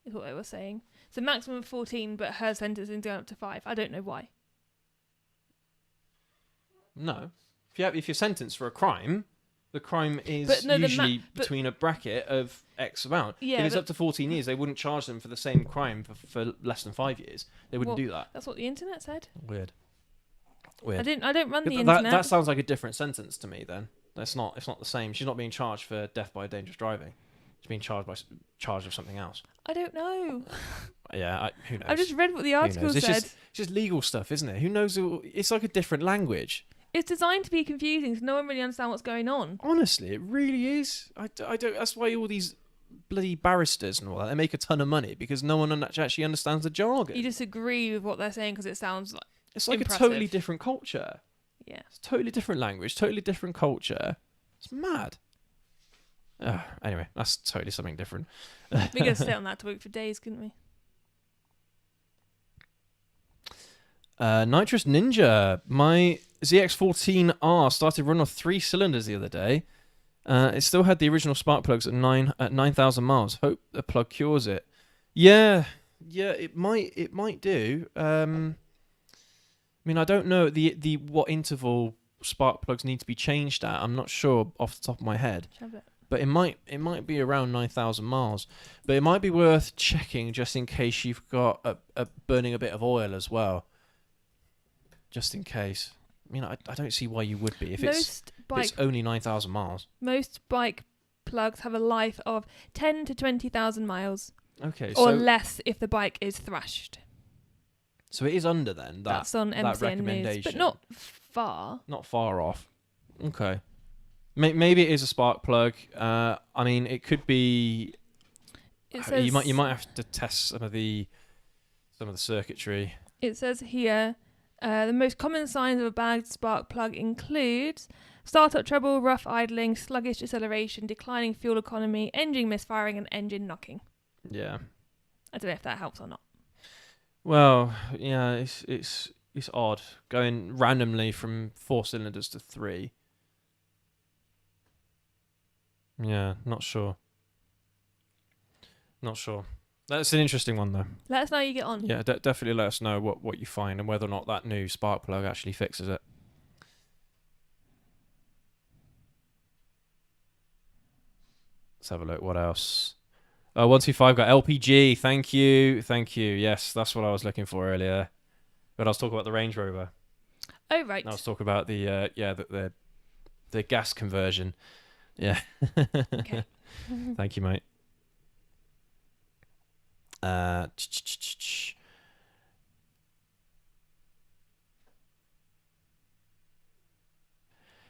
Is what they were saying. So maximum 14, but her sentence is going up to 5. I don't know why. No, if you're sentenced for a crime, the crime is usually between a bracket of X amount. Yeah, if it's up to 14 years, they wouldn't charge them for the same crime for less than 5 years. They wouldn't do that. That's what the internet said. Weird. I don't run the internet. That sounds like a different sentence to me. Then it's not the same. She's not being charged for death by dangerous driving. She's being charged of something else. I don't know. Yeah, who knows? I just read what the article said. It's just legal stuff, isn't it? Who knows? It's like a different language. It's designed to be confusing, so no one really understands what's going on. Honestly, it really is. I don't. That's why all these bloody barristers and all that, they make a ton of money because no one actually understands the jargon. You disagree with what they're saying because it sounds like it's like impressive. A totally different culture. Yeah, it's totally different language, totally different culture. It's mad. Anyway, that's totally something different. We could stay on that topic for days, couldn't we? Nitrous Ninja. My ZX14R started running off 3 cylinders the other day, It still had the original spark plugs at 9,000 miles. Hope the plug cures it. Yeah, it might do. I mean, I don't know the what interval spark plugs need to be changed at. I'm not sure off the top of my head. But it might be around 9,000 miles. But it might be worth checking just in case you've got a burning a bit of oil as well. Just in case. I mean, I don't see why you would be if it's only 9,000 miles. Most bike plugs have a life of 10 to 20,000 miles. Okay, or less if the bike is thrashed. So it is under then. That's on MCN recommendation, News, but not far. Not far off. Okay. Maybe it is a spark plug. I mean, it could be. It says, you might have to test some of the circuitry. It says here, the most common signs of a bad spark plug includes startup trouble, rough idling, sluggish acceleration, declining fuel economy, engine misfiring, and engine knocking. Yeah. I don't know if that helps or not. Well, yeah, it's odd going randomly from 4 cylinders to 3. Yeah, not sure. That's an interesting one, though. Let us know how you get on. Yeah, definitely let us know what you find and whether or not that new spark plug actually fixes it. Let's have a look. What else? 125 got LPG. Thank you. Yes, that's what I was looking for earlier. But I was talking about the Range Rover. Oh, right. I was talking about the gas conversion. Yeah. Okay. Thank you, mate.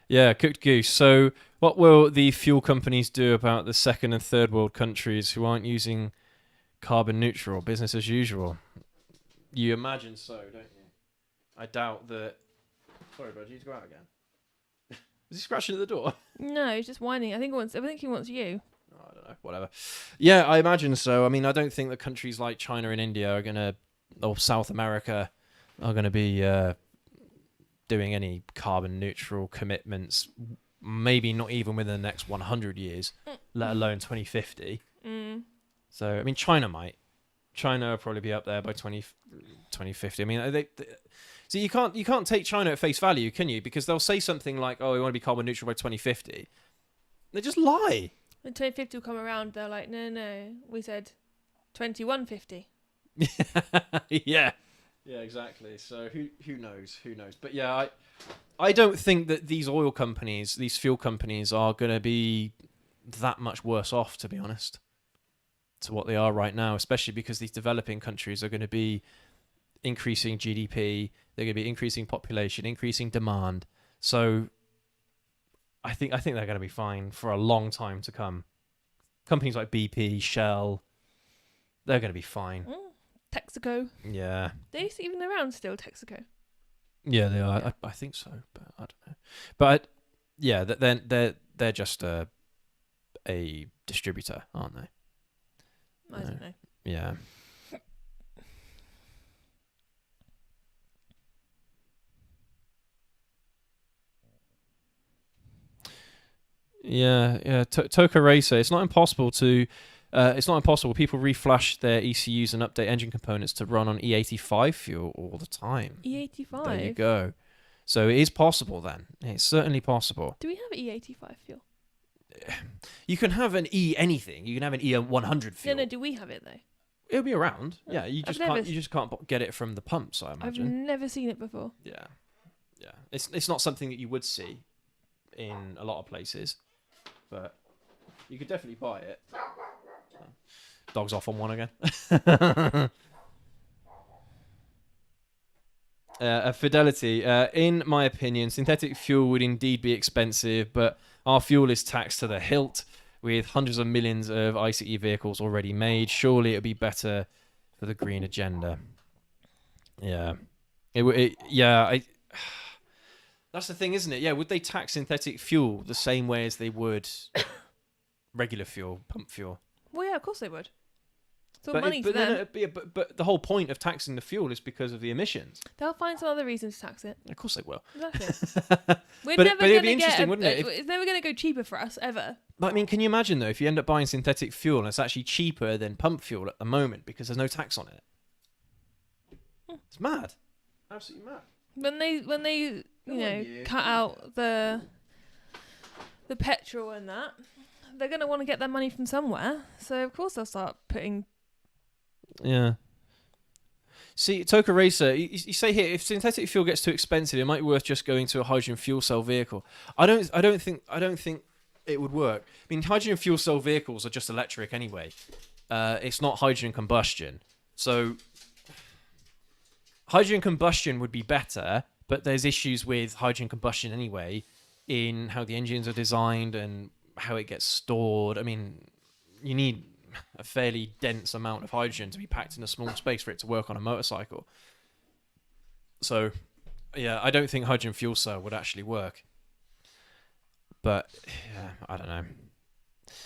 Yeah, cooked goose. So what will the fuel companies do about the second and third world countries who aren't using carbon neutral? Business as usual. You imagine so, don't you? I doubt that. Sorry, bud, you need to go out again. Was he scratching at the door? No, he's just whining. I think he wants you. Oh, I don't know. Whatever. Yeah, I imagine so. I mean, I don't think that countries like China and India are gonna, or South America, are gonna be doing any carbon neutral commitments. Maybe not even within the next 100 years, let alone 2050. So, I mean, China might. China will probably be up there by 2050. I mean, so you can't take China at face value, can you? Because they'll say something like, "Oh, we want to be carbon neutral by 2050." They just lie. When 2050 will come around, they're like, "No, we said 2150." Yeah, exactly. So who knows? But yeah, I don't think that these oil companies, these fuel companies, are going to be that much worse off, to be honest, to what they are right now. Especially because these developing countries are going to be increasing GDP. They're going to be increasing population, increasing demand. So I think they're going to be fine for a long time to come. Companies like BP, Shell, they're going to be fine. Texaco. Yeah. They're even around still, Texaco. Yeah, they are. I think so, but I don't know. But yeah, they're just a distributor, aren't they? I don't know. Yeah. Yeah. Toka Racer. It's not impossible. People reflash their ECUs and update engine components to run on E85 fuel all the time. E85. There you go. So it is possible. Then it's certainly possible. Do we have E85 fuel? You can have an E anything. You can have an E100 fuel. No. Do we have it though? It'll be around. Yeah. You just can't get it from the pumps, I imagine. I've never seen it before. Yeah. It's not something that you would see in a lot of places, but you could definitely buy it. Dog's off on one again. Fidelity. In my opinion, synthetic fuel would indeed be expensive, but our fuel is taxed to the hilt with hundreds of millions of ICE vehicles already made. Surely it would be better for the green agenda. Yeah. That's the thing, isn't it? Yeah, would they tax synthetic fuel the same way as they would regular fuel, pump fuel? Well, yeah, of course they would. It's all money to them. But the whole point of taxing the fuel is because of the emissions. They'll find some other reason to tax it. Of course they will. Exactly. But it'd be interesting, wouldn't it? It's never going to go cheaper for us, ever. But I mean, can you imagine, though, if you end up buying synthetic fuel and it's actually cheaper than pump fuel at the moment because there's no tax on it? It's mad. Absolutely mad. When they cut out the petrol and that, they're going to want to get their money from somewhere. So, of course, they'll start putting... Yeah. See, Toka Racer, you say here, if synthetic fuel gets too expensive, it might be worth just going to a hydrogen fuel cell vehicle. I don't think it would work. I mean, hydrogen fuel cell vehicles are just electric anyway. It's not hydrogen combustion. So hydrogen combustion would be better, but there's issues with hydrogen combustion anyway in how the engines are designed and how it gets stored. I mean, you need a fairly dense amount of hydrogen to be packed in a small space for it to work on a motorcycle. So, yeah, I don't think hydrogen fuel cell would actually work. But, yeah, I don't know.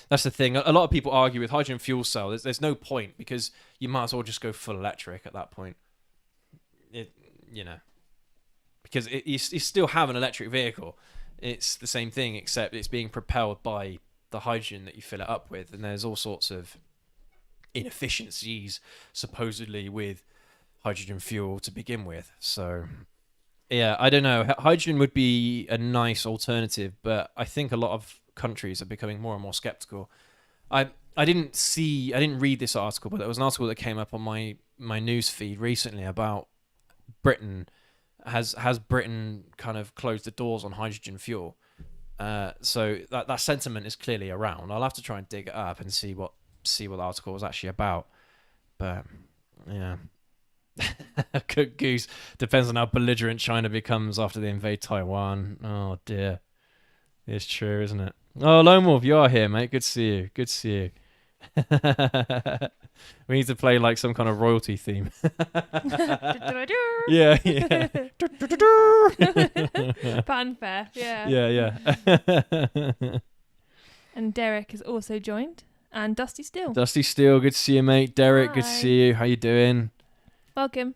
That's the thing. A lot of people argue with hydrogen fuel cell. There's no point because you might as well just go full electric at that point. Because you still have an electric vehicle. It's the same thing, except it's being propelled by the hydrogen that you fill it up with, and there's all sorts of inefficiencies supposedly with hydrogen fuel to begin with. So yeah, I don't know. Hydrogen would be a nice alternative, but I think a lot of countries are becoming more and more skeptical. I didn't read this article, but there was an article that came up on my news feed recently about Britain. Has Britain kind of closed the doors on hydrogen fuel? So that sentiment is clearly around. I'll have to try and dig it up and see what the article was actually about. But yeah, Cook Goose depends on how belligerent China becomes after they invade Taiwan. Oh dear, it's true, isn't it? Oh, Lone Wolf, you are here, mate. Good to see you. Good to see you. We need to play like some kind of royalty theme. Yeah. Fanfare, yeah. Yeah. And Derek is also joined, and Dusty Steele. Dusty Steele, good to see you, mate. Derek, good to see you. How you doing? Welcome.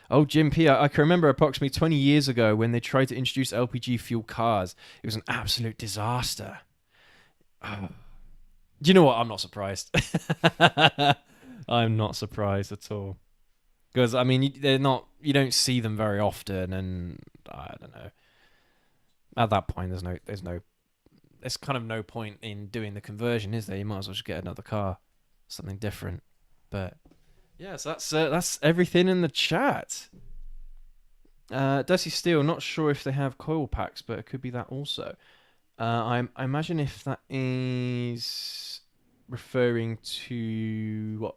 Oh, Jim P, I can remember approximately 20 years ago when they tried to introduce LPG fuel cars. It was an absolute disaster. Oh. Do you know what? I'm not surprised. I'm not surprised at all. Because, I mean, you don't see them very often, and I don't know. At that point, there's kind of no point in doing the conversion, is there? You might as well just get another car, something different. But, yes, that's everything in the chat. Dusty Steele, not sure if they have coil packs, but it could be that also. I imagine if that is referring to what?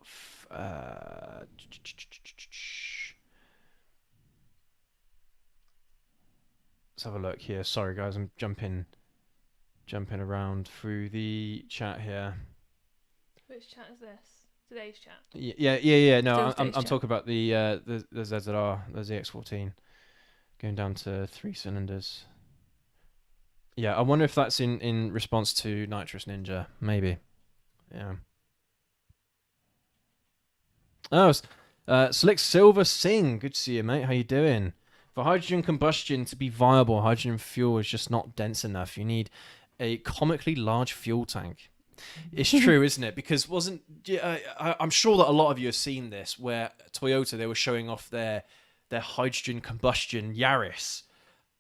Let's have a look here. Sorry, guys, I'm jumping around through the chat here. Which chat is this? Today's chat. Yeah. No, I'm talking about the ZZR, the ZX14, going down to 3 cylinders. Yeah, I wonder if that's in response to Nitrous Ninja, maybe. Yeah. Oh, Slick Silver Singh, good to see you, mate. How you doing? For hydrogen combustion to be viable, hydrogen fuel is just not dense enough. You need a comically large fuel tank. It's true, isn't it? Because I'm sure that a lot of you have seen this, where Toyota, they were showing off their hydrogen combustion Yaris.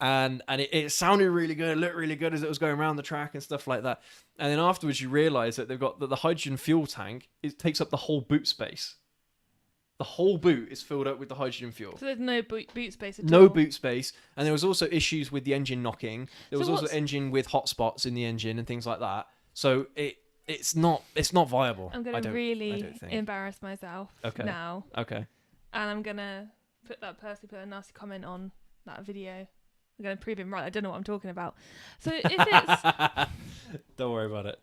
And it sounded really good, it looked really good as it was going around the track and stuff like that. And then afterwards you realise that they've got the hydrogen fuel tank, it takes up the whole boot space. The whole boot is filled up with the hydrogen fuel. So there's no boot space at all? No boot space. And there was also issues with the engine knocking. There was also engine with hot spots in the engine and things like that. So it's not viable. I'm going to really embarrass myself now. Okay. And I'm going to put a nasty comment on that video. I'm going to prove him right. I don't know what I'm talking about. So if it's... Don't worry about it.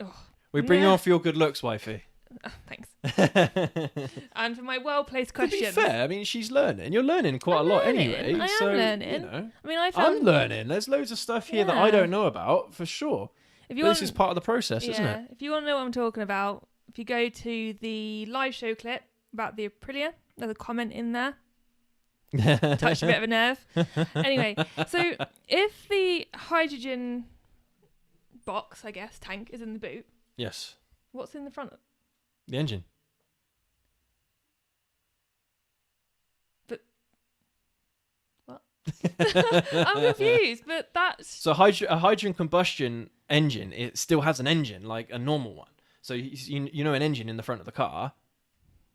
Oh, we bring you on for your good looks, wifey. Oh, thanks. And for my well-placed questions. To be fair, I mean, she's learning. You're learning quite a lot anyway. I am learning. You know, I mean, I'm learning. There's loads of stuff here that I don't know about, for sure. This is part of the process, isn't it? If you want to know what I'm talking about, if you go to the live show clip about the Aprilia, there's a comment in there. Touched a bit of a nerve. Anyway, so if the hydrogen box, I guess, tank is in the boot. Yes. What's in the front? The engine. But what? I'm confused. But that's so a hydrogen combustion engine. It still has an engine like a normal one. So you know an engine in the front of the car.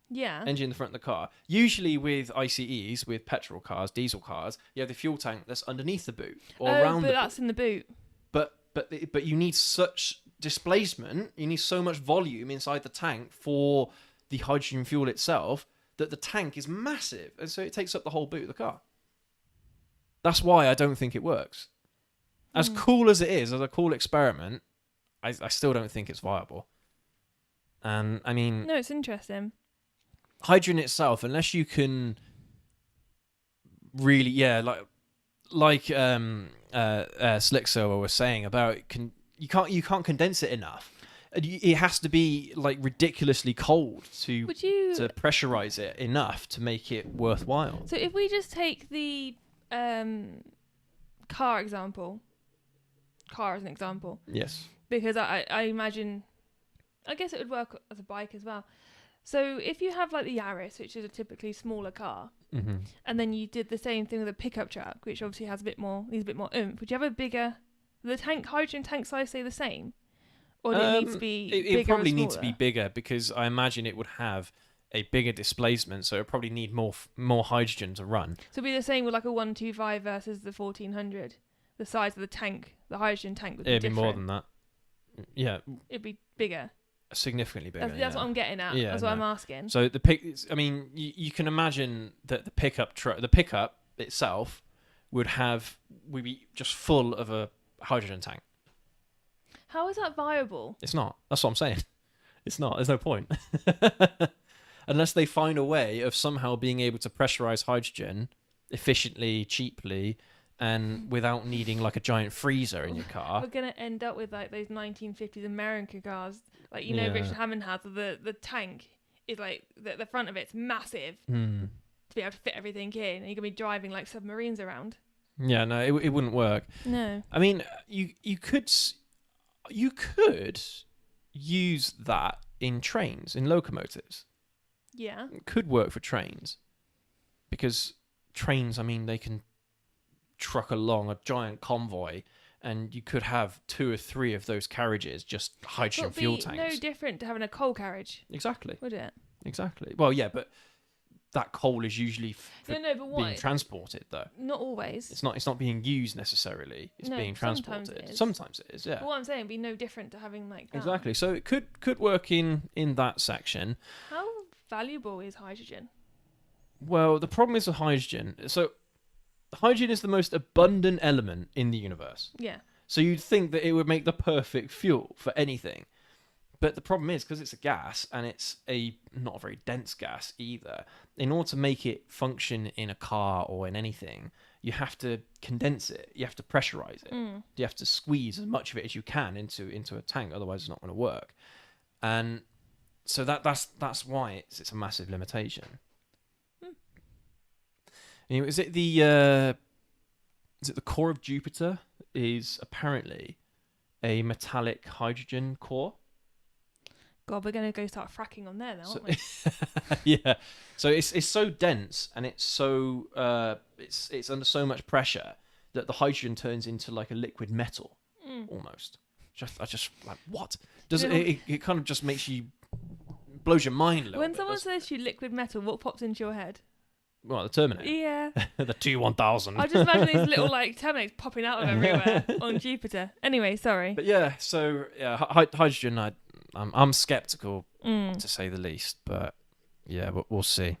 Yeah. Engine in the front of the car. Usually with ICEs, with petrol cars, diesel cars, you have the fuel tank that's underneath the boot or around the boot. But that's in the boot. But you need such displacement, you need so much volume inside the tank for the hydrogen fuel itself that the tank is massive, and so it takes up the whole boot of the car. That's why I don't think it works. As cool as it is, as a cool experiment, I still don't think it's viable. And I mean, no, it's interesting. Hydrogen itself, unless you can really, like Slick Silver was saying about, you can't condense it enough. It has to be like ridiculously cold to pressurize it enough to make it worthwhile. So if we just take the car as an example. Yes. Because I imagine, I guess it would work as a bike as well. So if you have like the Yaris, which is a typically smaller car, and then you did the same thing with a pickup truck, which obviously has needs a bit more oomph, would you have a bigger, the hydrogen tank size stay the same? Or do it need to be bigger? It probably needs to be bigger, because I imagine it would have a bigger displacement, so it probably need more hydrogen to run. So it'd be the same with like a 125 versus the 1400. The size of the tank, the hydrogen tank would be different. It'd be more than that. Yeah. It'd be bigger. Significantly bigger. That's what I'm getting at. Yeah, that's what I'm asking. So you can imagine that the pickup itself would be just full of a hydrogen tank. How is that viable? It's not. That's what I'm saying. It's not. There's no point. Unless they find a way of somehow being able to pressurize hydrogen efficiently, cheaply, and without needing like a giant freezer in your car. We're going to end up with like those 1950s American cars. Like, Richard Hammond has the tank is like, the front of it's massive to be able to fit everything in. And you're going to be driving like submarines around. Yeah, no, it wouldn't work. No. I mean, you could use that in trains, in locomotives. Yeah. It could work for trains. Because trains, I mean, they can truck along a giant convoy, and you could have 2 or 3 of those carriages just hydrogen fuel tanks. No different to having a coal carriage. Exactly. Would it? Exactly. Well, yeah, but that coal is usually being transported, though. Not always. It's not being used necessarily. It's being transported. Sometimes it is. Yeah. But what I'm saying would be no different to having like that. Exactly. So it could work in that section. How valuable is hydrogen? Well, the problem is with hydrogen. So hydrogen is the most abundant element in the universe. Yeah. So you'd think that it would make the perfect fuel for anything. But the problem is, because it's a gas, and it's not a very dense gas either, in order to make it function in a car or in anything, you have to condense it. You have to pressurize it. You have to squeeze as much of it as you can into a tank, otherwise it's not going to work. And so that's why it's a massive limitation. Is it the core of Jupiter is apparently a metallic hydrogen core? God, we're going to go start fracking on there now, aren't we? Yeah. So it's so dense, and it's so it's under so much pressure that the hydrogen turns into like a liquid metal almost. I just like, what? It kind of just blows your mind a little bit. When someone says to you liquid metal, what pops into your head? Well, the Terminator. Yeah. The T-1000. I just imagine these little like Terminators popping out of everywhere on Jupiter. Anyway, sorry. But yeah, so yeah, hydrogen. I'm skeptical to say the least, but yeah, we'll see.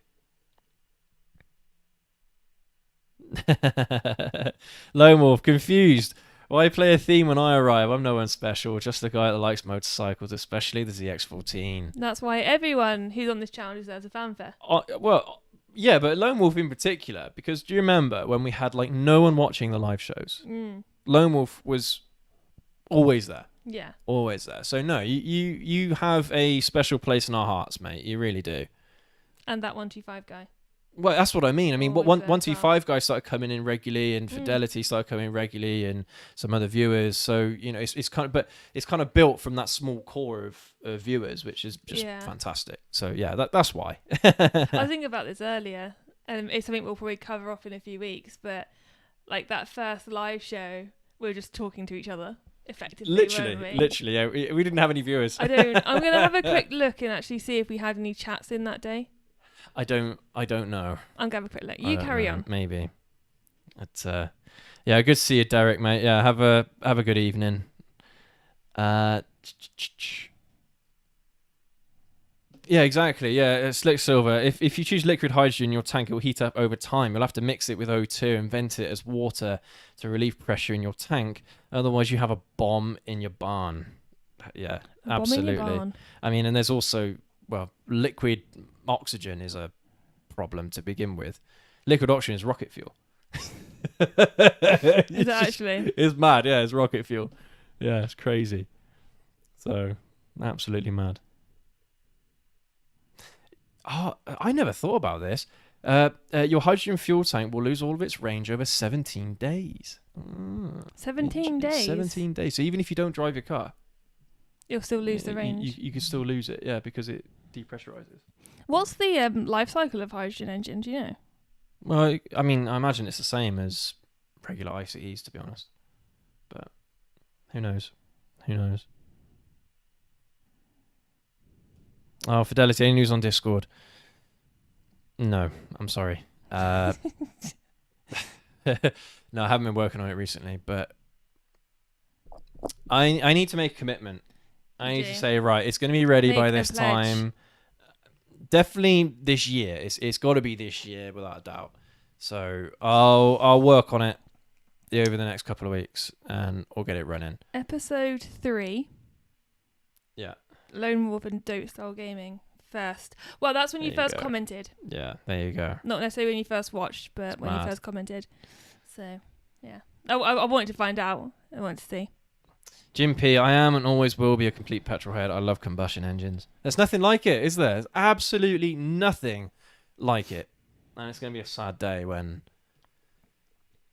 Lone Wolf, confused. Why play a theme when I arrive? I'm no one special, just a guy that likes motorcycles, especially the ZX14. That's why everyone who's on this channel deserves a fanfare. Well, yeah, but Lone Wolf in particular, because do you remember when we had like no one watching the live shows? Lone Wolf was always there. Yeah. Always there. So no, you have a special place in our hearts, mate. You really do. And that 125 guy. Well, that's what I mean. I mean, Always what there as 125 guys started coming in regularly, and Fidelity started coming in regularly, and some other viewers. So it's kind of, but it's kind of built from that small core of viewers, which is just fantastic. So yeah, that's why. I was thinking about this earlier, and it's something we'll probably cover off in a few weeks. But like that first live show, we were just talking to each other. Effectively, literally, yeah. We didn't have any viewers. I'm gonna have a quick look and actually see if we had any chats in that day. I don't know. I'm gonna have a quick look. You carry on. Maybe. It's yeah, good to see you, Derek, mate. Yeah, have a good evening. Yeah, exactly. Yeah, Slick Silver. If you choose liquid hydrogen, your tank will heat up over time. You'll have to mix it with O2 and vent it as water to relieve pressure in your tank. Otherwise, you have a bomb in your barn. Yeah, absolutely. Bomb in your barn. I mean, and there's also, well, liquid oxygen is a problem to begin with. Liquid oxygen is rocket fuel. Is it actually? It's mad. Yeah, it's rocket fuel. Yeah, it's crazy. So, absolutely mad. Oh, I never thought about this. Your hydrogen fuel tank will lose all of its range over 17 days. 17 days? 17 days. So even if you don't drive your car, you'll still lose the range. You can still lose it, yeah, because it depressurizes. What's the life cycle of hydrogen engine? Do you know? Well, I mean, I imagine it's the same as regular ICEs, to be honest. But who knows? Who knows? Oh, Fidelity, any news on Discord? No, I'm sorry. No, I haven't been working on it recently, but I need to make a commitment. I need to say, right, it's going to be ready by this time. Definitely this year. It's got to be this year without a doubt. So I'll work on it over the next couple of weeks, and we'll get it running. Episode 3. Yeah. Lone Wolf and Dope Style Gaming first. Well, that's when you first commented. Yeah, there you go. Not necessarily when you first watched, but it's when you first commented. So, yeah. I wanted to find out. I wanted to see. Jim P, I am and always will be a complete petrol head. I love combustion engines. There's nothing like it, is there? There's absolutely nothing like it. And it's going to be a sad day when,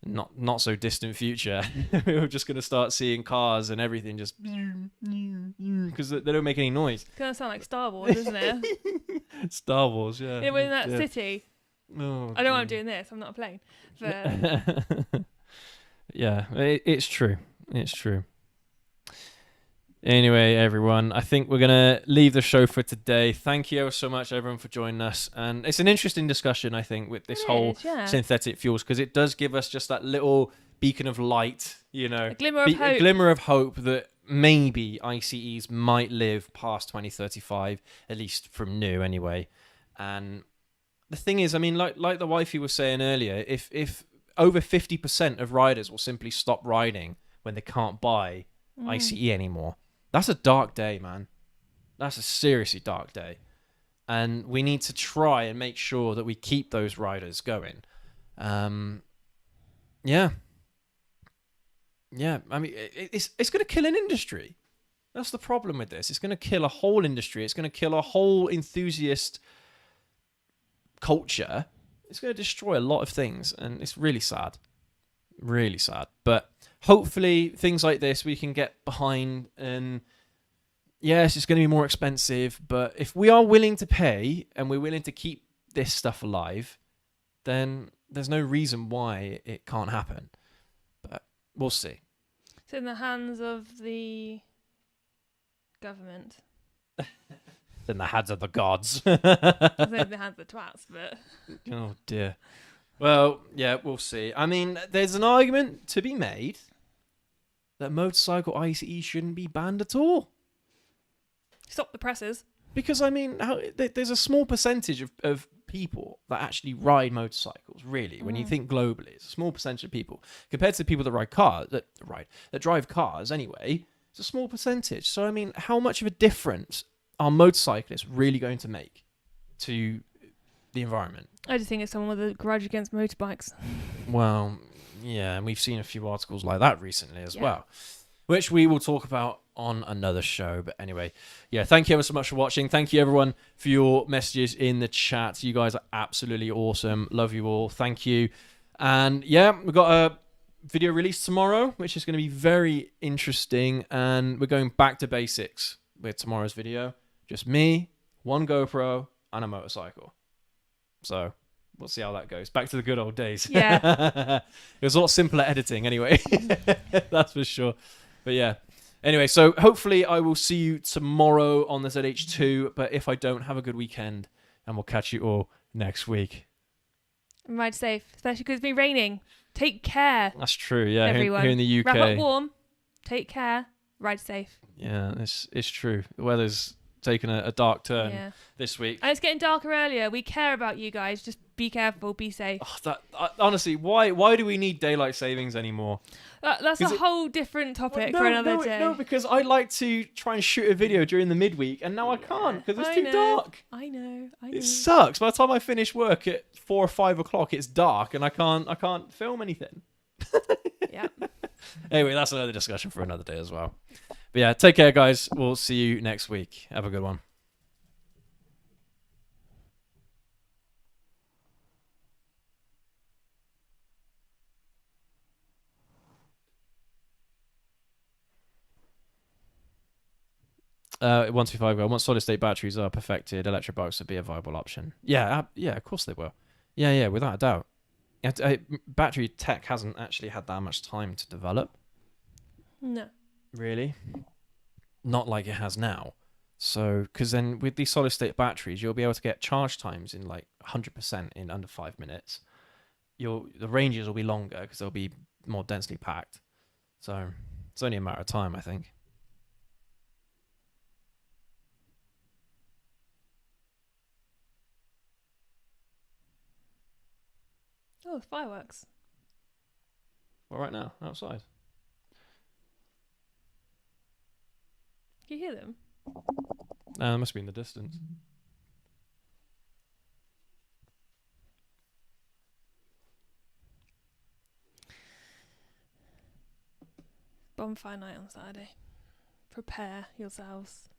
not so distant future, we're just going to start seeing cars and everything just, because they don't make any noise. It's going to sound like Star Wars, isn't it? Star Wars, yeah. Yeah, we're in that city. Oh, I know I'm doing this. I'm not a plane. But yeah, it's true. It's true. Anyway, everyone, I think we're going to leave the show for today. Thank you so much, everyone, for joining us. And it's an interesting discussion, I think, with this whole synthetic fuels, because it does give us just that little beacon of light, a glimmer of hope that maybe ICEs might live past 2035, at least from new anyway. And the thing is, I mean, like the wifey was saying earlier, if over 50% of riders will simply stop riding when they can't buy ICE anymore, that's a dark day, man. That's a seriously dark day. And we need to try and make sure that we keep those riders going. Yeah. Yeah, I mean, it's going to kill an industry. That's the problem with this. It's going to kill a whole industry. It's going to kill a whole enthusiast culture. It's going to destroy a lot of things. And it's really sad. Really sad. But hopefully things like this we can get behind, and yes, it's going to be more expensive, but if we are willing to pay and we're willing to keep this stuff alive, then there's no reason why it can't happen. But we'll see. It's in the hands of the government. It's in the hands of the gods. It's in the hands of the twats, but oh dear. Well, yeah, we'll see. I mean, there's an argument to be made that motorcycle ICE shouldn't be banned at all. Stop the presses. Because, I mean, there's a small percentage of people that actually ride motorcycles, really. When you think globally, it's a small percentage of people. Compared to the people that ride cars, that drive cars anyway, it's a small percentage. So, I mean, how much of a difference are motorcyclists really going to make to the environment? I just think it's someone with a grudge against motorbikes. Well, yeah, and we've seen a few articles like that recently as well, which we will talk about on another show. But anyway, yeah, thank you ever so much for watching. Thank you everyone for your messages in the chat. You guys are absolutely awesome. Love you all. Thank you. And yeah, we've got a video release tomorrow, which is going to be very interesting. And we're going back to basics with tomorrow's video. Just me, one GoPro, and a motorcycle. So we'll see how that goes. Back to the good old days. Yeah. It was a lot simpler editing anyway. That's for sure. But yeah. Anyway, so hopefully I will see you tomorrow on the ZH2. But if I don't, have a good weekend. And we'll catch you all next week. And ride safe, especially because it's been raining. Take care. That's true, yeah. Everyone. Here in the UK. Wrap up warm. Take care. Ride safe. Yeah, it's true. The weather's taken a dark turn this week. And it's getting darker earlier. We care about you guys. Just be careful. Be safe. Honestly, why do we need daylight savings anymore? That's a whole different topic for another day. No, because I like to try and shoot a video during the midweek, and now I can't because it's too dark. I know. It sucks. By the time I finish work at 4 or 5 o'clock, it's dark, and I can't film anything. Yeah. Anyway, that's another discussion for another day as well. But yeah, take care, guys. We'll see you next week. Have a good one. Once solid state batteries are perfected, electric bikes would be a viable option. Yeah, of course they will. Yeah, without a doubt. Battery tech hasn't actually had that much time to develop. No. Really? Not like it has now. So, because then with these solid state batteries, you'll be able to get charge times in like 100% in under 5 minutes. The ranges will be longer because they'll be more densely packed. So it's only a matter of time, I think. Oh, fireworks. Well, right now, outside. Can you hear them? It must be in the distance. Bonfire night on Saturday. Prepare yourselves.